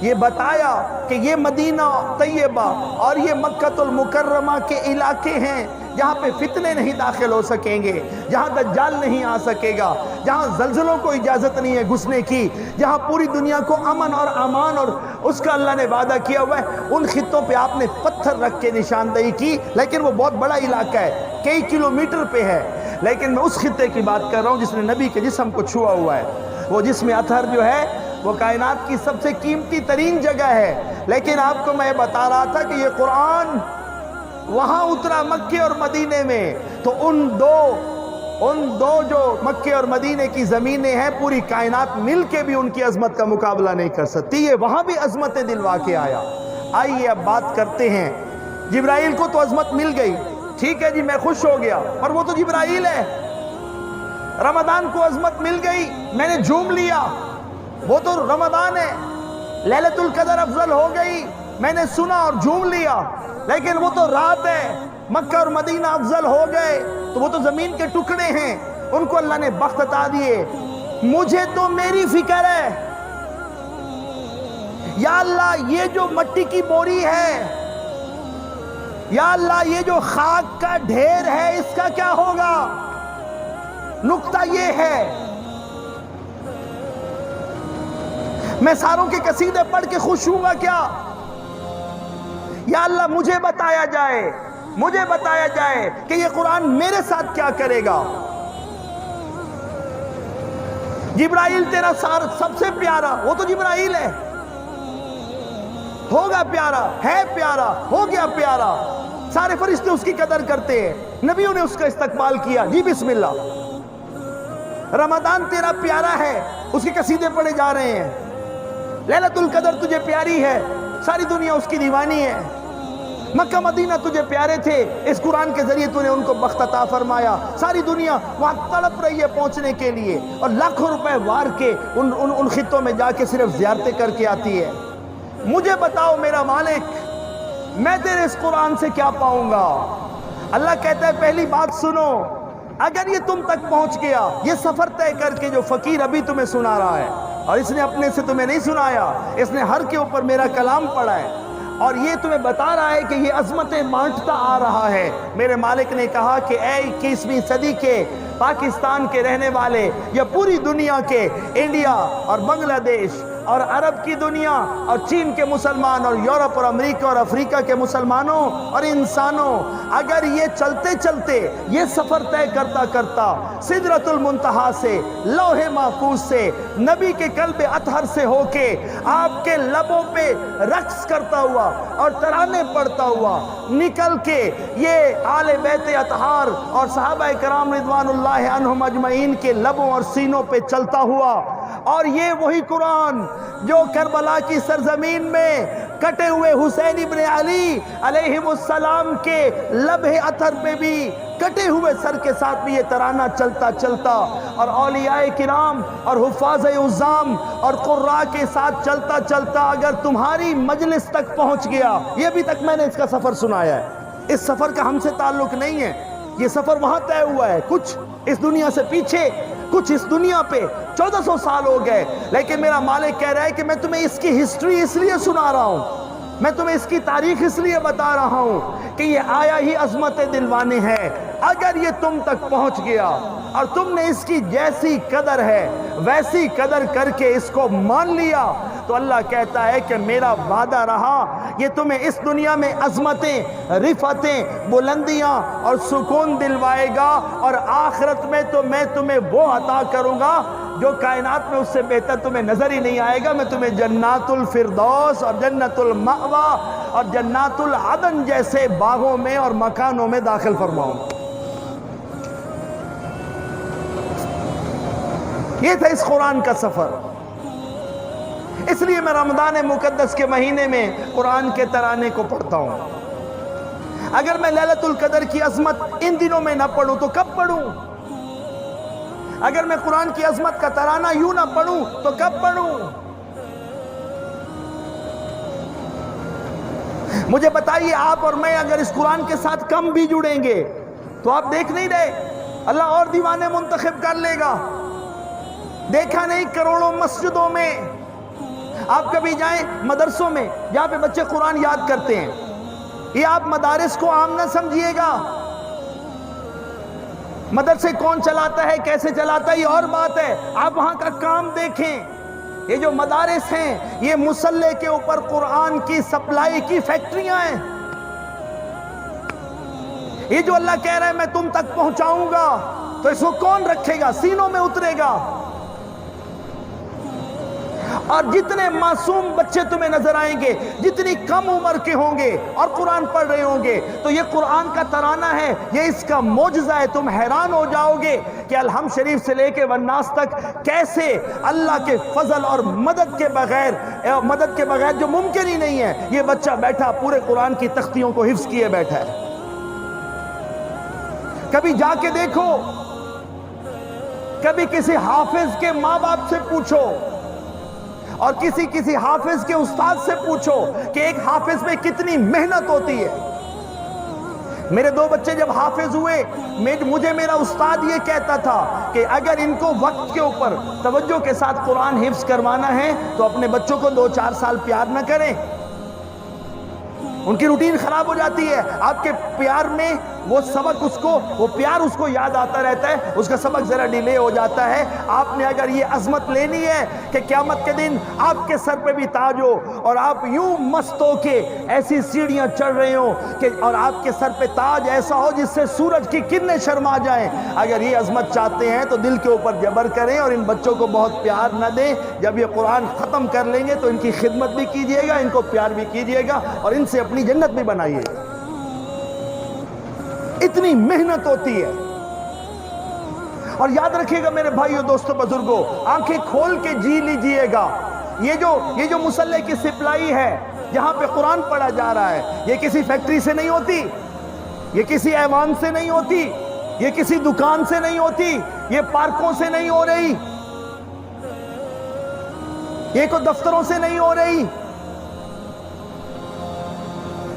یہ بتایا کہ یہ مدینہ طیبہ اور یہ مکہ المکرمہ کے علاقے ہیں جہاں پہ فتنے نہیں داخل ہو سکیں گے، جہاں دجال نہیں آ سکے گا، جہاں زلزلوں کو اجازت نہیں ہے گھسنے کی، جہاں پوری دنیا کو امن اور امان اور اس کا اللہ نے وعدہ کیا ہوا ہے. ان خطوں پہ آپ نے پتھر رکھ کے نشاندہی کی، لیکن وہ بہت بڑا علاقہ ہے، کئی کلومیٹر پہ ہے. لیکن میں اس خطے کی بات کر رہا ہوں جس نے نبی کے جسم کو چھوا ہوا ہے. وہ جسم اطہر جو ہے وہ کائنات کی سب سے قیمتی ترین جگہ ہے. لیکن آپ کو میں بتا رہا تھا کہ یہ قرآن وہاں اترا مکے اور مدینے میں، تو ان دو جو مکے اور مدینے کی زمینیں ہیں پوری کائنات مل کے بھی ان کی عظمت کا مقابلہ نہیں کر سکتی. یہ وہاں بھی عظمتیں دلوا کے آیا. آئیے اب بات کرتے ہیں. جبرائیل کو تو عظمت مل گئی, ٹھیک ہے جی میں خوش ہو گیا, پر وہ تو جبرائیل ہے. رمضان کو عظمت مل گئی, میں نے جھوم لیا, وہ تو رمضان ہے. لیلۃ القدر افضل ہو گئی, میں نے سنا اور جھوم لیا, لیکن وہ تو رات ہے. مکہ اور مدینہ افضل ہو گئے تو وہ تو زمین کے ٹکڑے ہیں, ان کو اللہ نے بخت عطا دیے. مجھے تو میری فکر ہے, یا اللہ یہ جو مٹی کی بوری ہے, یا اللہ یہ جو خاک کا ڈھیر ہے, اس کا کیا ہوگا؟ نقطہ یہ ہے, میں ساروں کے قصیدے پڑھ کے خوش ہوں گا کیا؟ یا اللہ مجھے بتایا جائے, مجھے بتایا جائے کہ یہ قرآن میرے ساتھ کیا کرے گا. جبرائیل تیرا سب سے پیارا, وہ تو جبرائیل ہے, ہوگا پیارا, ہے پیارا, ہو گیا پیارا. سارے فرشتے اس کی قدر کرتے ہیں, نبیوں نے اس کا استقبال کیا. جی بسم اللہ. رمضان تیرا پیارا ہے, اس کے قصیدے پڑھے جا رہے ہیں. لیلۃ القدر تجھے پیاری ہے, ساری دنیا اس کی دیوانی ہے. مکہ مدینہ تجھے پیارے تھے, اس قرآن کے ذریعے تو نے ان کو بخت عطا فرمایا. ساری دنیا وہاں تڑپ رہی ہے پہنچنے کے لیے, اور لاکھوں روپے وار کے ان خطوں میں جا کے صرف زیارتیں کر کے آتی ہے. مجھے بتاؤ میرا مالک, میں تیرے اس قرآن سے کیا پاؤں گا؟ اللہ کہتا ہے پہلی بات سنو, اگر یہ تم تک پہنچ گیا, یہ سفر طے کر کے جو فقیر ابھی تمہیں سنا رہا ہے, اور اس نے اپنے سے تمہیں نہیں سنایا, اس نے ہر کے اوپر میرا کلام پڑھا ہے, اور یہ تمہیں بتا رہا ہے کہ یہ عظمتیں بانٹتا آ رہا ہے. میرے مالک نے کہا کہ اے 21ویں صدی کے پاکستان کے رہنے والے, یا پوری دنیا کے, انڈیا اور بنگلہ دیش اور عرب کی دنیا اور چین کے مسلمان اور یورپ اور امریکہ اور افریقہ کے مسلمانوں اور انسانوں, اگر یہ چلتے چلتے, یہ سفر طے کرتا کرتا سدرۃ المنتہا سے, لوح محفوظ سے, نبی کے قلب اطہر سے ہو کے آپ کے لبوں پہ رقص کرتا ہوا اور ترانے پڑھتا ہوا نکل کے یہ آل بیت اطہار اور صحابہ کرام رضوان اللہ عنہم اجمعین کے لبوں اور سینوں پہ چلتا ہوا, اور یہ وہی قرآن جو کربلا کی سرزمین میں کٹے ہوئے حسین ابن علی علیہ السلام کے لبِ اطہر پہ بھی کٹے ہوئے سر کے ساتھ بھی یہ ترانہ چلتا چلتا, اور اولیاء کرام اور حفاظ عظام اور قراء کے ساتھ چلتا چلتا اگر تمہاری مجلس تک پہنچ گیا. یہ ابھی تک میں نے اس کا سفر سنایا ہے, اس سفر کا ہم سے تعلق نہیں ہے, یہ سفر وہاں طے ہوا ہے, کچھ اس دنیا سے پیچھے, کچھ اس دنیا پہ 1400 سال ہو گئے. لیکن میرا مالک کہہ رہا ہے کہ میں تمہیں اس کی ہسٹری اس لیے سنا رہا ہوں, میں تمہیں اس کی تاریخ اس لیے بتا رہا ہوں کہ یہ آیا ہی عظمت دلوانے ہے. اگر یہ تم تک پہنچ گیا اور تم نے اس کی جیسی قدر ہے ویسی قدر کر کے اس کو مان لیا, تو اللہ کہتا ہے کہ میرا وعدہ رہا, یہ تمہیں اس دنیا میں عظمتیں, رفعتیں, بلندیاں اور سکون دلوائے گا, اور آخرت میں تو میں تمہیں وہ عطا کروں گا جو کائنات میں اس سے بہتر تمہیں نظر ہی نہیں آئے گا. میں تمہیں جنات الفردوس اور جنت المأوا اور جنات العدن جیسے باغوں میں اور مکانوں میں داخل فرماؤں. یہ تھا اس قرآن کا سفر. اس لیے میں رمضان مقدس کے مہینے میں قرآن کے ترانے کو پڑھتا ہوں. اگر میں لیلۃ القدر کی عظمت ان دنوں میں نہ پڑھوں تو کب پڑھوں؟ اگر میں قرآن کی عظمت کا ترانہ یوں نہ پڑھوں تو کب پڑھوں؟ مجھے بتائیے, آپ اور میں اگر اس قرآن کے ساتھ کم بھی جڑیں گے تو آپ دیکھ نہیں رہے, اللہ اور دیوانے منتخب کر لے گا. دیکھا نہیں کروڑوں مسجدوں میں, آپ کبھی جائیں مدرسوں میں جہاں پہ بچے قرآن یاد کرتے ہیں, یہ آپ مدارس کو عام نہ سمجھیے گا. مدرسے کون چلاتا ہے, کیسے چلاتا ہے, یہ اور بات ہے. آپ وہاں کا کام دیکھیں. یہ جو مدارس ہیں یہ مسلح کے اوپر قرآن کی سپلائی کی فیکٹریاں ہیں. یہ جو اللہ کہہ رہا ہے میں تم تک پہنچاؤں گا, تو اس کو کون رکھے گا, سینوں میں اترے گا. اور جتنے معصوم بچے تمہیں نظر آئیں گے، جتنی کم عمر کے ہوں گے اور قرآن پڑھ رہے ہوں گے، تو یہ قرآن کا ترانہ ہے، یہ اس کا معجزہ ہے۔ تم حیران ہو جاؤ گے کہ الحمد شریف سے لے کے والناس تک کیسے اللہ کے فضل اور مدد کے بغیر جو ممکن ہی نہیں ہے، یہ بچہ بیٹھا پورے قرآن کی تختیوں کو حفظ کیے بیٹھا ہے۔ کبھی جا کے دیکھو، کبھی کسی حافظ کے ماں باپ سے پوچھو اور کسی حافظ کے استاد سے پوچھو کہ ایک حافظ میں کتنی محنت ہوتی ہے۔ میرے 2 بچے جب حافظ ہوئے، مجھے میرا استاد یہ کہتا تھا کہ اگر ان کو وقت کے اوپر توجہ کے ساتھ قرآن حفظ کروانا ہے تو اپنے بچوں کو 2-4 سال پیار نہ کریں، ان کی روٹین خراب ہو جاتی ہے۔ آپ کے پیار میں وہ سبق وہ پیار اس کو یاد آتا رہتا ہے، اس کا سبق ذرا ڈیلے ہو جاتا ہے۔ آپ نے اگر یہ عظمت لینی ہے کہ قیامت کے دن آپ کے سر پہ بھی تاج ہو اور آپ یوں مست ہو کے ایسی سیڑھیاں چڑھ رہے ہو اور آپ کے سر پہ تاج ایسا ہو جس سے سورج کی کرنیں شرما جائیں، اگر یہ عظمت چاہتے ہیں تو دل کے اوپر جبر کریں اور ان بچوں کو بہت پیار نہ دیں۔ جب یہ قرآن ختم کر لیں گے تو ان کی خدمت بھی کیجئے گا، ان کو پیار بھی کیجئے گا اور ان سے اپنی جنت بھی بنائیے گا۔ اتنی محنت ہوتی ہے۔ اور یاد رکھیے گا میرے بھائیو، دوستو، بزرگوں، آنکھیں کھول کے جی لیجئے گا، یہ جو مصلح کی سپلائی ہے جہاں پہ قرآن پڑھا جا رہا ہے، یہ کسی فیکٹری سے نہیں ہوتی، یہ کسی ایوان سے نہیں ہوتی، یہ کسی دکان سے نہیں ہوتی، یہ پارکوں سے نہیں ہو رہی، یہ کوئی دفتروں سے نہیں ہو رہی۔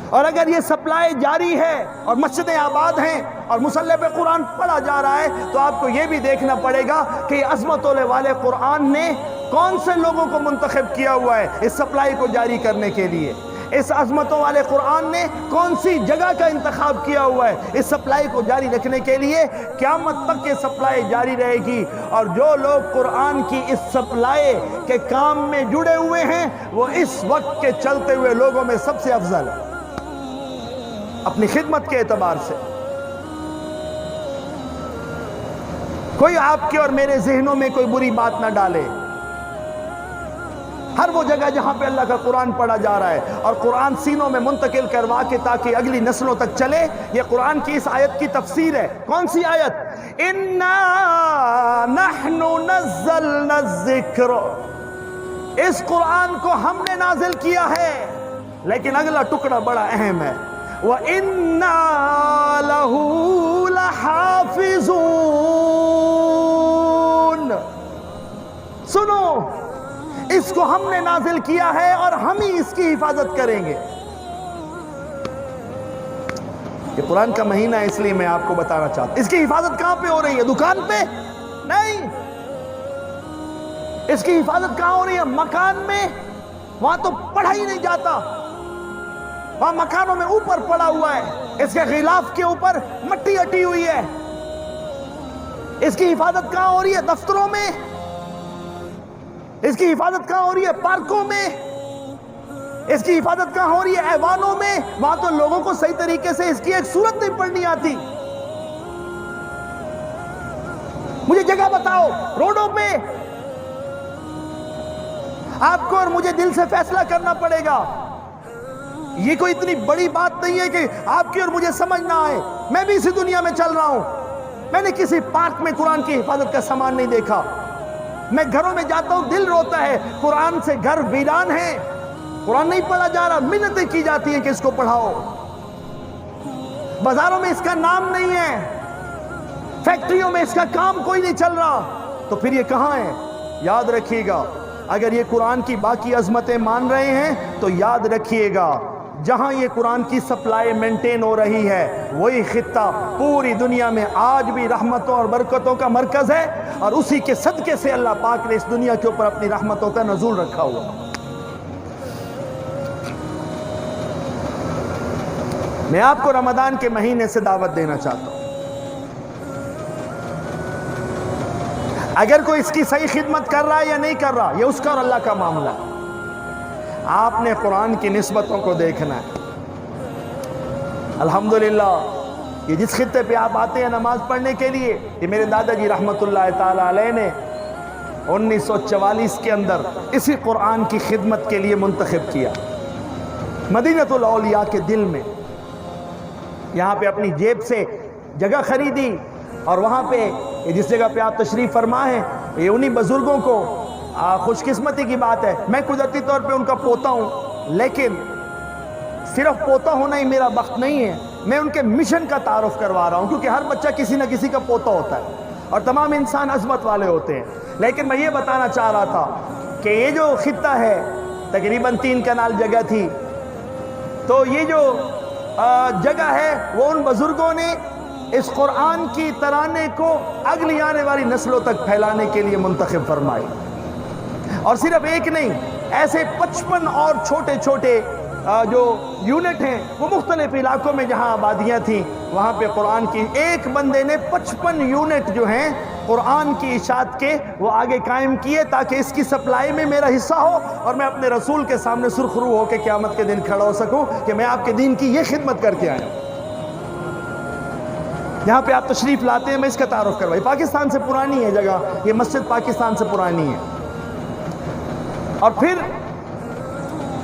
اور اگر یہ سپلائی جاری ہے اور مسجدیں آباد ہیں اور مصلح پہ قرآن پڑھا جا رہا ہے تو آپ کو یہ بھی دیکھنا پڑے گا کہ یہ عظمت والے قرآن نے کون سے لوگوں کو منتخب کیا ہوا ہے اس سپلائی کو جاری کرنے کے لیے۔ اس عظمتوں والے قرآن نے کون سی جگہ کا انتخاب کیا ہوا ہے اس سپلائی کو جاری رکھنے کے لیے۔ قیامت تک یہ سپلائی جاری رہے گی اور جو لوگ قرآن کی اس سپلائی کے کام میں جڑے ہوئے ہیں وہ اس وقت کے چلتے ہوئے لوگوں میں سب سے افضل ہے اپنی خدمت کے اعتبار سے۔ کوئی آپ کے اور میرے ذہنوں میں کوئی بری بات نہ ڈالے۔ ہر وہ جگہ جہاں پہ اللہ کا قرآن پڑھا جا رہا ہے اور قرآن سینوں میں منتقل کروا کے تاکہ اگلی نسلوں تک چلے، یہ قرآن کی اس آیت کی تفسیر ہے۔ کون سی آیت؟ اِنَّا نَحْنُ نَزَّلْنَا الذِّكْرَ، اس قرآن کو ہم نے نازل کیا ہے، لیکن اگلا ٹکڑا بڑا اہم ہے، وَإِنَّا لَهُ لَحَافِظُونَ۔ سنو، اس کو ہم نے نازل کیا ہے اور ہم ہی اس کی حفاظت کریں گے۔ یہ قرآن کا مہینہ ہے، اس لیے میں آپ کو بتانا چاہتا ہوں اس کی حفاظت کہاں پہ ہو رہی ہے؟ دکان پہ نہیں، اس کی حفاظت کہاں ہو رہی ہے؟ مکان میں۔ وہاں تو پڑھا ہی نہیں جاتا، وہاں مکانوں میں اوپر پڑا ہوا ہے، اس کے غلاف کے اوپر مٹی اٹی ہوئی ہے۔ اس کی حفاظت کہاں ہو رہی ہے؟ دفتروں میں۔ اس کی حفاظت کہاں ہو رہی ہے؟ پارکوں میں۔ اس کی حفاظت کہاں ہو رہی ہے؟ ایوانوں میں۔ وہاں تو لوگوں کو صحیح طریقے سے اس کی ایک صورت نہیں پڑھنی آتی۔ مجھے جگہ بتاؤ روڈوں پہ، آپ کو اور مجھے دل سے فیصلہ کرنا پڑے گا۔ یہ کوئی اتنی بڑی بات نہیں ہے کہ آپ کی اور مجھے سمجھ نہ آئے۔ میں بھی اسی دنیا میں چل رہا ہوں، میں نے کسی پارک میں قرآن کی حفاظت کا سامان نہیں دیکھا۔ میں گھروں میں جاتا ہوں، دل روتا ہے، قرآن سے گھر ویران ہیں، قرآن نہیں پڑھا جا رہا، منتیں کی جاتی ہیں کہ اس کو پڑھاؤ۔ بازاروں میں اس کا نام نہیں ہے، فیکٹریوں میں اس کا کام کوئی نہیں چل رہا، تو پھر یہ کہاں ہے؟ یاد رکھیے گا، اگر یہ قرآن کی باقی عظمتیں مان رہے ہیں تو یاد رکھیے گا جہاں یہ قرآن کی سپلائی مینٹین ہو رہی ہے وہی خطہ پوری دنیا میں آج بھی رحمتوں اور برکتوں کا مرکز ہے، اور اسی کے صدقے سے اللہ پاک نے اس دنیا کے اوپر اپنی رحمتوں کا نزول رکھا ہوا۔ میں آپ کو رمضان کے مہینے سے دعوت دینا چاہتا ہوں، اگر کوئی اس کی صحیح خدمت کر رہا ہے یا نہیں کر رہا، یہ اس کا اور اللہ کا معاملہ ہے۔ آپ نے قرآن کی نسبتوں کو دیکھنا ہے۔ الحمدللہ یہ جس خطے پہ آپ آتے ہیں نماز پڑھنے کے لیے، یہ میرے دادا جی رحمت اللہ تعالی علیہ نے 1944 کے اندر اسی قرآن کی خدمت کے لیے منتخب کیا، مدینۃ الاولیاء کے دل میں، یہاں پہ اپنی جیب سے جگہ خریدی، اور وہاں پہ جس جگہ پہ آپ تشریف فرما ہیں، یہ انہی بزرگوں کو خوش قسمتی کی بات ہے، میں قدرتی طور پہ ان کا پوتا ہوں، لیکن صرف پوتا ہونا ہی میرا بخت نہیں ہے، میں ان کے مشن کا تعارف کروا رہا ہوں، کیونکہ ہر بچہ کسی نہ کسی کا پوتا ہوتا ہے اور تمام انسان عظمت والے ہوتے ہیں۔ لیکن میں یہ بتانا چاہ رہا تھا کہ یہ جو خطہ ہے، تقریباً 3 کنال جگہ تھی، تو یہ جو جگہ ہے وہ ان بزرگوں نے اس قرآن کی ترانے کو اگلی آنے والی نسلوں تک پھیلانے کے لیے منتخب فرمائی، اور صرف ایک نہیں، ایسے 55 اور چھوٹے چھوٹے جو یونٹ ہیں وہ مختلف علاقوں میں جہاں آبادیاں تھیں وہاں پہ قرآن کی ایک بندے نے 55 یونٹ جو ہیں قرآن کی اشاعت کے وہ آگے قائم کیے، تاکہ اس کی سپلائی میں میرا حصہ ہو اور میں اپنے رسول کے سامنے سرخرو ہو کے قیامت کے دن کھڑا ہو سکوں کہ میں آپ کے دین کی یہ خدمت کر کے آیا ہوں۔ یہاں پہ آپ تشریف لاتے ہیں، میں اس کا تعارف کروائی، پاکستان سے پرانی ہے جگہ، یہ مسجد پاکستان سے پرانی ہے، اور پھر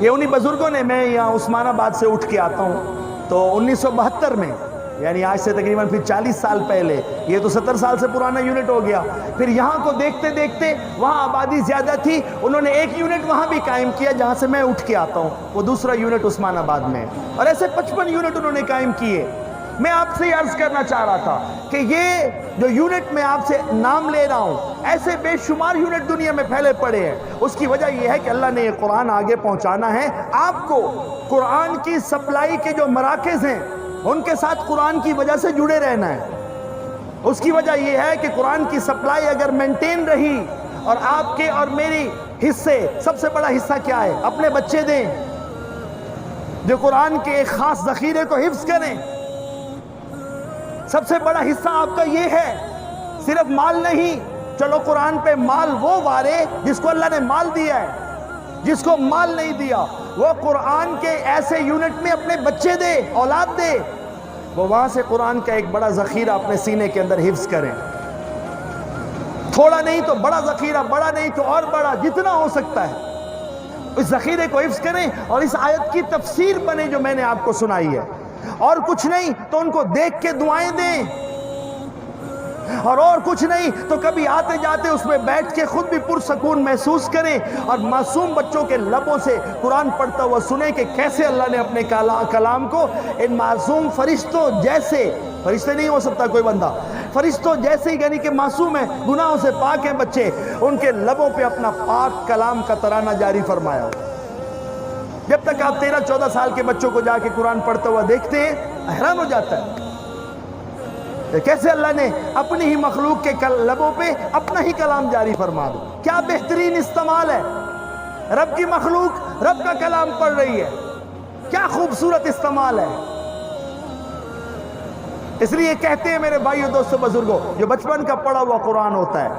یہ انہی بزرگوں نے، میں یہاں عثمان آباد سے اٹھ کے آتا ہوں، تو 1972 میں، یعنی آج سے تقریباً پھر 40 سال پہلے، یہ تو 70 سال سے پرانا یونٹ ہو گیا، پھر یہاں کو دیکھتے دیکھتے وہاں آبادی زیادہ تھی، انہوں نے ایک یونٹ وہاں بھی قائم کیا جہاں سے میں اٹھ کے آتا ہوں، وہ دوسرا یونٹ عثمان آباد میں، اور ایسے 55 یونٹ انہوں نے قائم کیے۔ میں آپ سے یہ عرض کرنا چاہ رہا تھا کہ یہ جو یونٹ میں آپ سے نام لے رہا ہوں، ایسے بے شمار یونٹ دنیا میں پھیلے پڑے ہیں، اس کی وجہ یہ ہے کہ اللہ نے یہ قرآن آگے پہنچانا ہے، آپ کو قرآن کی سپلائی کے جو مراکز ہیں ان کے ساتھ قرآن کی وجہ سے جڑے رہنا ہے۔ اس کی وجہ یہ ہے کہ قرآن کی سپلائی اگر مینٹین رہی، اور آپ کے اور میری حصے، سب سے بڑا حصہ کیا ہے؟ اپنے بچے دیں جو قرآن کے ایک خاص ذخیرے کو حفظ کریں، سب سے بڑا حصہ آپ کا یہ ہے، صرف مال نہیں۔ چلو قرآن پہ مال وہ وارے جس کو اللہ نے مال دیا ہے، جس کو مال نہیں دیا وہ قرآن کے ایسے یونٹ میں اپنے بچے دے، اولاد دے، وہ وہاں سے قرآن کا ایک بڑا ذخیرہ اپنے سینے کے اندر حفظ کریں، تھوڑا نہیں تو بڑا ذخیرہ، بڑا نہیں تو اور بڑا، جتنا ہو سکتا ہے اس ذخیرے کو حفظ کریں، اور اس آیت کی تفسیر بنے جو میں نے آپ کو سنائی ہے، اور کچھ نہیں تو ان کو دیکھ کے دعائیں دیں، اور کچھ نہیں تو کبھی آتے جاتے اس میں بیٹھ کے خود بھی پرسکون محسوس کریں، اور معصوم بچوں کے لبوں سے قرآن پڑھتا ہوا سنیں کہ کیسے اللہ نے اپنے کلام کو ان معصوم فرشتوں جیسے، فرشتے نہیں ہو سکتا کوئی بندہ، فرشتوں جیسے ہی، یعنی کہ معصوم ہیں، گناہوں سے پاک ہیں بچے، ان کے لبوں پہ اپنا پاک کلام کا ترانہ جاری فرمایا ہو۔ جب تک آپ 13-14 سال کے بچوں کو جا کے قرآن پڑھتا ہوا دیکھتے ہیں، حیران ہو جاتا ہے کیسے اللہ نے اپنی ہی مخلوق کے لبوں پہ اپنا ہی کلام جاری فرما دو۔ کیا بہترین استعمال ہے، رب کی مخلوق رب کا کلام پڑھ رہی ہے، کیا خوبصورت استعمال ہے۔ اس لیے کہتے ہیں میرے بھائیو، دوستو، بزرگوں، جو بچپن کا پڑھا ہوا قرآن ہوتا ہے،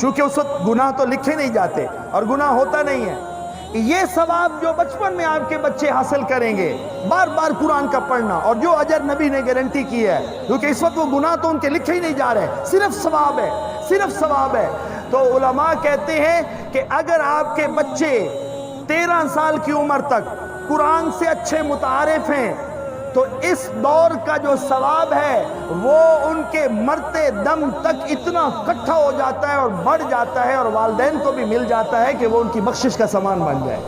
چونکہ اس وقت گناہ تو لکھے نہیں جاتے اور گناہ ہوتا نہیں ہے، یہ ثواب جو بچپن میں آپ کے بچے حاصل کریں گے، بار بار قرآن کا پڑھنا، اور جو اجر نبی نے گارنٹی کی ہے، کیونکہ اس وقت وہ گناہ تو ان کے لکھے ہی نہیں جا رہے، صرف ثواب ہے، صرف ثواب ہے۔ تو علماء کہتے ہیں کہ اگر آپ کے بچے 13 سال کی عمر تک قرآن سے اچھے متعارف ہیں تو اس دور کا جو ثواب ہے وہ ان کے مرتے دم تک اتنا اکٹھا ہو جاتا ہے اور بڑھ جاتا ہے، اور والدین کو بھی مل جاتا ہے کہ وہ ان کی بخشش کا سامان بن جائے۔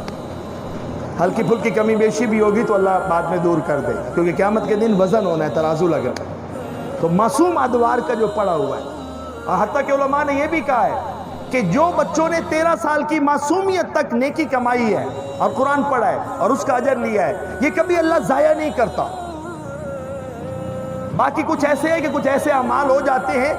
ہلکی پھلکی کمی بیشی بھی ہوگی تو اللہ بعد میں دور کر دے، کیونکہ قیامت کے دن وزن ہونا ہے، ترازو لگنا ہے۔ تو معصوم ادوار کا جو پڑا ہوا ہے، اور حتیٰ کہ علماء نے یہ بھی کہا ہے کہ جو بچوں نے 13 سال کی معصومیت تک نیکی کمائی ہے اور قرآن پڑھا ہے اور اس کا اجر لیا ہے، یہ کبھی اللہ ضائع نہیں کرتا۔ باقی کچھ ایسے ہے کہ کچھ ایسے اعمال ہو جاتے ہیں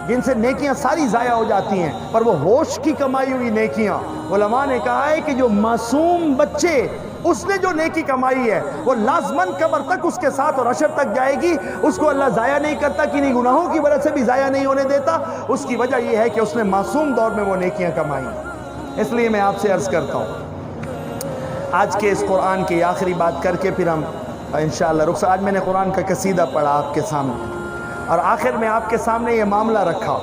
جن سے نیکیاں ساری ضائع ہو جاتی ہیں، پر وہ ہوش کی کمائی ہوئی نیکیاں، علماء نے کہا ہے کہ جو معصوم بچے، اس نے جو نیکی کمائی ہے وہ لازماً قبر تک اس کے ساتھ اور حشر تک جائے گی، اس کو اللہ ضائع نہیں کرتا، کنہیں گناہوں کی وجہ سے بھی ضائع نہیں ہونے دیتا۔ اس کی وجہ یہ ہے کہ اس نے معصوم دور میں وہ نیکیاں کمائی۔ اس لیے میں آپ سے عرض کرتا ہوں، آج کے اس قرآن کی آخری بات کر کے پھر ہم انشاءاللہ رخصت۔ آج میں نے قرآن کا قصیدہ پڑھا آپ کے سامنے، اور آخر میں آپ کے سامنے یہ معاملہ رکھا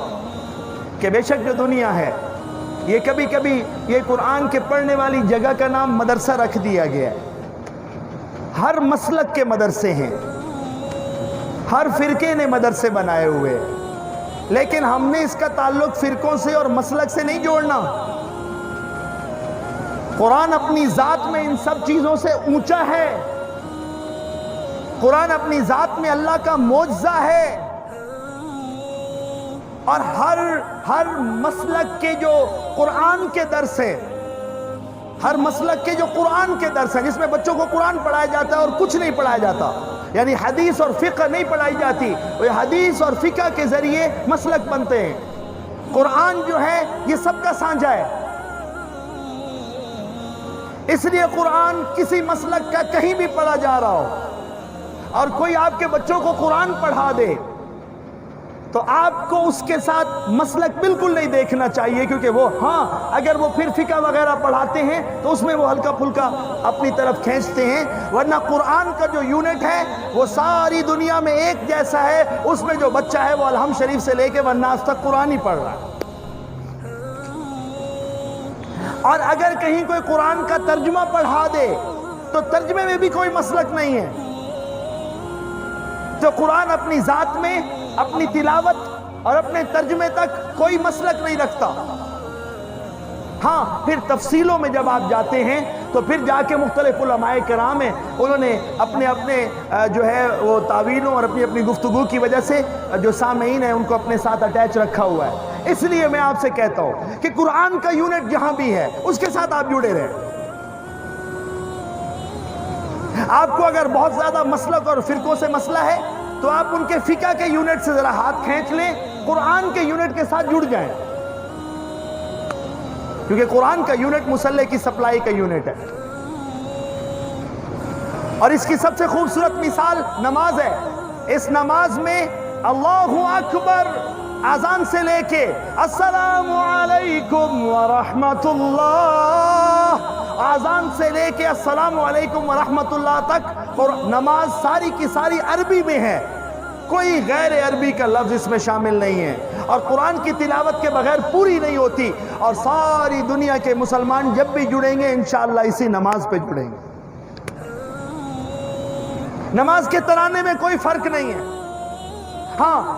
کہ بے شک جو دنیا ہے یہ کبھی کبھی یہ قرآن کے پڑھنے والی جگہ کا نام مدرسہ رکھ دیا گیا ہے. ہر مسلک کے مدرسے ہیں، ہر فرقے نے مدرسے بنائے ہوئے، لیکن ہم نے اس کا تعلق فرقوں سے اور مسلک سے نہیں جوڑنا. قرآن اپنی ذات میں ان سب چیزوں سے اونچا ہے. قرآن اپنی ذات میں اللہ کا معجزہ ہے، اور ہر مسلک کے جو قرآن کے درس ہیں، ہر مسلک کے جو قرآن کے درس ہیں جس میں بچوں کو قرآن پڑھایا جاتا ہے اور کچھ نہیں پڑھایا جاتا، یعنی حدیث اور فقہ نہیں پڑھائی جاتی، وہ حدیث اور فقہ کے ذریعے مسلک بنتے ہیں. قرآن جو ہے یہ سب کا سانجہ ہے. اس لیے قرآن کسی مسلک کا کہیں بھی پڑھا جا رہا ہو اور کوئی آپ کے بچوں کو قرآن پڑھا دے تو آپ کو اس کے ساتھ مسلک بالکل نہیں دیکھنا چاہیے، کیونکہ وہ اگر وہ پھر فقہ وغیرہ پڑھاتے ہیں تو اس میں وہ ہلکا پھلکا اپنی طرف کھینچتے ہیں، ورنہ قرآن کا جو یونٹ ہے وہ ساری دنیا میں ایک جیسا ہے. اس میں جو بچہ ہے وہ الحمد شریف سے لے کے والناس تک قرآن ہی پڑھ رہا ہے. اور اگر کہیں کوئی قرآن کا ترجمہ پڑھا دے تو ترجمے میں بھی کوئی مسلک نہیں ہے. تو قرآن اپنی ذات میں اپنی تلاوت اور اپنے ترجمے تک کوئی مسلک نہیں رکھتا. پھر تفصیلوں میں جب آپ جاتے ہیں تو پھر جا کے مختلف علماء کرام ہیں، انہوں نے اپنے جو ہے وہ تعویلوں اور اپنی گفتگو کی وجہ سے جو سامعین ہیں ان کو اپنے ساتھ اٹیچ رکھا ہوا ہے. اس لیے میں آپ سے کہتا ہوں کہ قرآن کا یونٹ جہاں بھی ہے اس کے ساتھ آپ جڑے رہیں. آپ کو اگر بہت زیادہ مسلک اور فرقوں سے مسئلہ ہے تو آپ ان کے فقہ کے یونٹ سے ذرا ہاتھ کھینچ لیں، قرآن کے یونٹ کے ساتھ جڑ جائیں، کیونکہ قرآن کا یونٹ مسلح کی سپلائی کا یونٹ ہے. اور اس کی سب سے خوبصورت مثال نماز ہے. اس نماز میں اللہ اکبر اذان سے لے کے السلام علیکم ورحمت اللہ، اذان سے لے کے السلام علیکم ورحمت اللہ تک، اور نماز ساری کی ساری عربی میں ہے، کوئی غیر عربی کا لفظ اس میں شامل نہیں ہے. اور قرآن کی تلاوت کے بغیر پوری نہیں ہوتی. اور ساری دنیا کے مسلمان جب بھی جڑیں گے انشاءاللہ اسی نماز پہ جڑیں گے. نماز کے ترانے میں کوئی فرق نہیں ہے.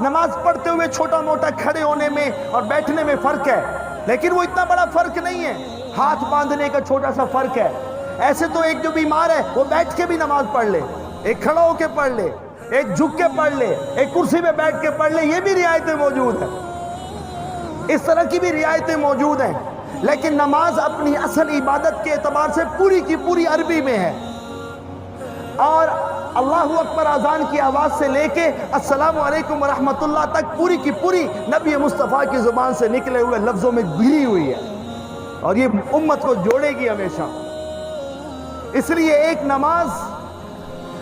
نماز پڑھتے ہوئے چھوٹا موٹا کھڑے ہونے میں اور بیٹھنے میں فرق ہے، لیکن وہ اتنا بڑا فرق نہیں ہے. ہاتھ باندھنے کا چھوٹا سا فرق ہے. ایسے تو ایک جو بیمار ہے وہ بیٹھ کے بھی نماز پڑھ لے، ایک کھڑا ہو کے پڑھ لے، ایک جھک کے پڑھ لے، ایک کرسی پہ بیٹھ کے پڑھ لے، یہ بھی رعایتیں موجود ہیں. اس طرح کی بھی رعایتیں موجود ہیں. لیکن نماز اپنی اصل عبادت کے اعتبار سے پوری کی پوری عربی میں ہے. اور اللہ اکبر اذان کی آواز سے لے کے السلام علیکم ورحمت اللہ تک پوری کی پوری نبی مصطفیٰ کی زبان سے نکلے ہوئے لفظوں میں گھری ہوئی ہے، اور یہ امت کو جوڑے گی ہمیشہ. اس لیے ایک نماز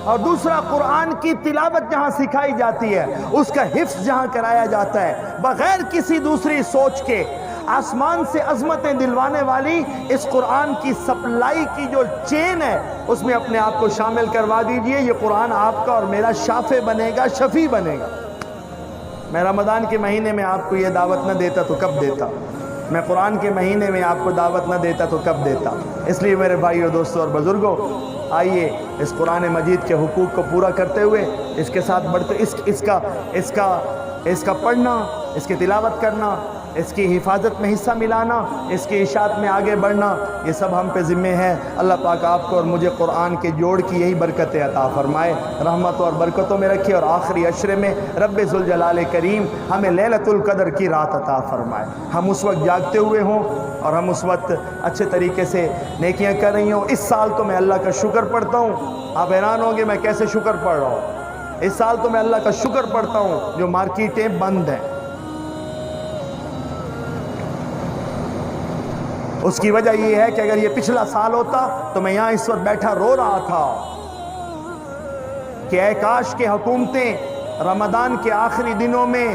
اور دوسرا قرآن کی تلاوت جہاں سکھائی جاتی ہے، اس کا حفظ جہاں کرایا جاتا ہے بغیر کسی دوسری سوچ کے، آسمان سے عظمتیں دلوانے والی اس قرآن کی سپلائی کی جو چین ہے اس میں اپنے آپ کو شامل کروا دیجئے. یہ قرآن آپ کا اور میرا شافع بنے گا، شفیع بنے گا. میں رمضان کے مہینے میں آپ کو یہ دعوت نہ دیتا تو کب دیتا؟ میں قرآن کے مہینے میں آپ کو دعوت نہ دیتا تو کب دیتا؟ اس لیے میرے بھائیو، دوستو اور بزرگوں، آئیے اس قرآن مجید کے حقوق کو پورا کرتے ہوئے اس کے ساتھ بڑھتے اس کا پڑھنا، اس کی تلاوت کرنا، اس کی حفاظت میں حصہ ملانا، اس کی اشاعت میں آگے بڑھنا، یہ سب ہم پہ ذمہ ہے. اللہ پاک آپ کو اور مجھے قرآن کے جوڑ کی یہی برکتیں عطا فرمائے، رحمتوں اور برکتوں میں رکھے، اور آخری عشرے میں رب ذوالجلال کریم ہمیں لیلۃ القدر کی رات عطا فرمائے. ہم اس وقت جاگتے ہوئے ہوں اور ہم اس وقت اچھے طریقے سے نیکیاں کر رہی ہوں. اس سال تو میں اللہ کا شکر پڑھتا ہوں، آپ حیران ہوں گے میں کیسے شکر پڑھ رہا ہوں. اس سال تو میں اللہ کا شکر پڑھتا ہوں جو مارکیٹیں بند ہیں. اس کی وجہ یہ ہے کہ اگر یہ پچھلا سال ہوتا تو میں یہاں اس وقت بیٹھا رو رہا تھا کہ اے کاش کے حکومتیں رمضان کے آخری دنوں میں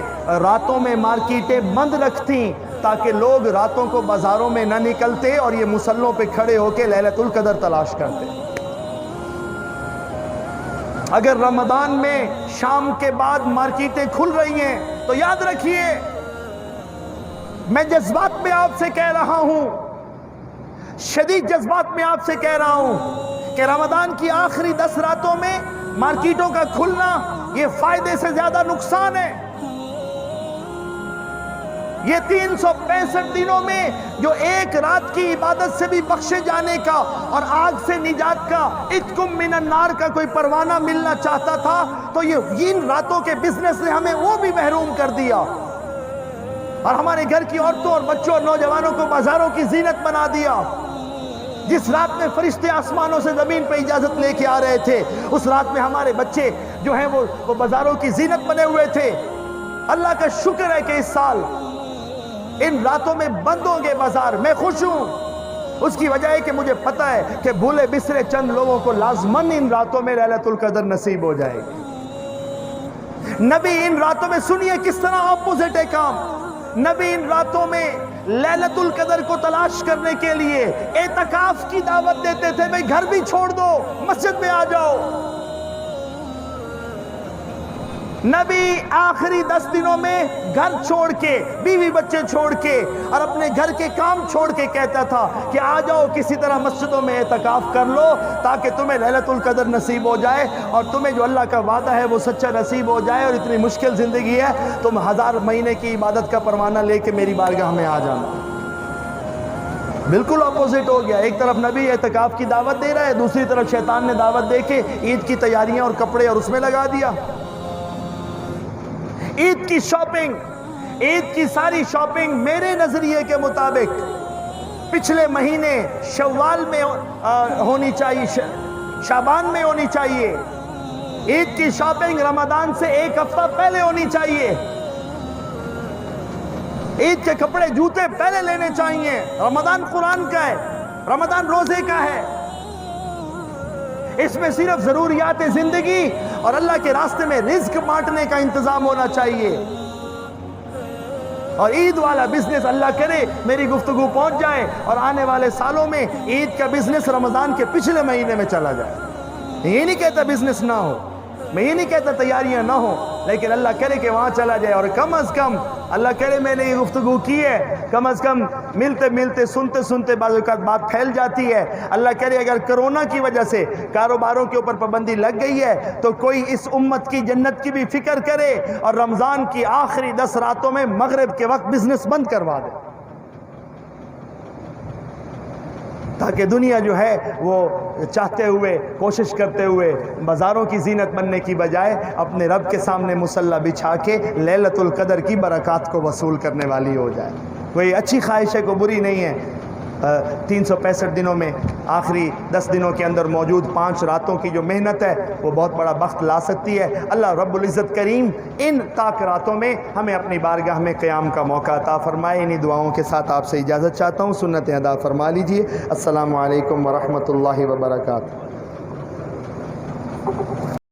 راتوں میں مارکیٹیں بند رکھتیں تاکہ لوگ راتوں کو بازاروں میں نہ نکلتے اور یہ مصلوں پہ کھڑے ہو کے لیلۃ القدر تلاش کرتے. اگر رمضان میں شام کے بعد مارکیٹیں کھل رہی ہیں تو یاد رکھیے میں جذبات میں آپ سے کہہ رہا ہوں، شدید جذبات میں آپ سے کہہ رہا ہوں کہ رمضان کی آخری 10 راتوں میں مارکیٹوں کا کھلنا یہ فائدے سے زیادہ نقصان ہے۔ یہ 365 دنوں میں جو ایک رات کی عبادت سے بھی بخشے جانے کا اور آگ سے نجات کا، اتکم من النار کا کوئی پروانہ ملنا چاہتا تھا تو یہ ان راتوں کے بزنس نے ہمیں وہ بھی محروم کر دیا، اور ہمارے گھر کی عورتوں اور بچوں اور نوجوانوں کو بازاروں کی زینت بنا دیا۔ جس رات میں فرشتے آسمانوں سے زمین پہ اجازت لے کے آ رہے تھے، اس رات میں ہمارے بچے جو ہیں وہ بازاروں کی زینت بنے ہوئے تھے۔ اللہ کا شکر ہے کہ اس سال ان راتوں میں بند ہوں گے بازار، میں خوش ہوں۔ اس کی وجہ ہے کہ مجھے پتہ ہے کہ بھولے بسرے چند لوگوں کو لازماً ان راتوں میں لیلۃ القدر نصیب ہو جائے گی۔ نبی ان راتوں میں، سنیے کس طرح اپوزٹ ہے کام، نبی ان راتوں میں لیلۃ القدر کو تلاش کرنے کے لیے اعتکاف کی دعوت دیتے تھے، بھئی گھر بھی چھوڑ دو، مسجد میں آ جاؤ۔ نبی آخری 10 دنوں میں گھر چھوڑ کے، بیوی بچے چھوڑ کے اور اپنے گھر کے کام چھوڑ کے کہتا تھا کہ آ جاؤ کسی طرح مسجدوں میں اعتکاف کر لو تاکہ تمہیں لیلۃ القدر نصیب ہو جائے، اور تمہیں جو اللہ کا وعدہ ہے وہ سچا نصیب ہو جائے، اور اتنی مشکل زندگی ہے تم 1000 مہینے کی عبادت کا پروانہ لے کے میری بارگاہ میں آ جانا۔ بالکل اپوزٹ ہو گیا، ایک طرف نبی اعتکاف کی دعوت دے رہا ہے، دوسری طرف شیطان نے دعوت دے کے عید کی تیاریاں اور کپڑے اور اس میں لگا دیا۔ عید کی شاپنگ، عید کی ساری شاپنگ میرے نظریے کے مطابق پچھلے مہینے شوال میں ہونی چاہیے، شعبان میں ہونی چاہیے۔ عید کی شاپنگ رمضان سے 1 ہفتہ پہلے ہونی چاہیے۔ عید کے کپڑے جوتے پہلے لینے چاہیے۔ رمضان قرآن کا ہے، رمضان روزے کا ہے، اس میں صرف ضروریات زندگی اور اللہ کے راستے میں رزق بانٹنے کا انتظام ہونا چاہیے۔ اور عید والا بزنس اللہ کرے میری گفتگو پہنچ جائے اور آنے والے سالوں میں عید کا بزنس رمضان کے پچھلے مہینے میں چلا جائے۔ یہ نہیں کہتا بزنس نہ ہو، میں یہ نہیں کہتا تیاریاں نہ ہو، لیکن اللہ کرے کہ وہاں چلا جائے، اور کم از کم اللہ کرے میں نے یہ گفتگو کی ہے، کم از کم ملتے ملتے سنتے سنتے بعض اوقات بات پھیل جاتی ہے۔ اللہ کرے اگر کرونا کی وجہ سے کاروباروں کے اوپر پابندی لگ گئی ہے تو کوئی اس امت کی جنت کی بھی فکر کرے اور رمضان کی آخری 10 راتوں میں مغرب کے وقت بزنس بند کروا دے، تاکہ دنیا جو ہے وہ چاہتے ہوئے، کوشش کرتے ہوئے بازاروں کی زینت بننے کی بجائے اپنے رب کے سامنے مصلی بچھا کے لیلۃ القدر کی برکات کو وصول کرنے والی ہو جائے۔ کوئی اچھی خواہش ہے، کوئی بری نہیں ہے۔ 365 دنوں میں آخری 10 دنوں کے اندر موجود 5 راتوں کی جو محنت ہے وہ بہت بڑا بخت لا سکتی ہے۔ اللہ رب العزت کریم ان طاق راتوں میں ہمیں اپنی بارگاہ میں قیام کا موقع عطا فرمائے۔ انہی دعاؤں کے ساتھ آپ سے اجازت چاہتا ہوں، سنتیں ادا فرما لیجئے۔ السلام علیکم ورحمۃ اللہ وبرکاتہ۔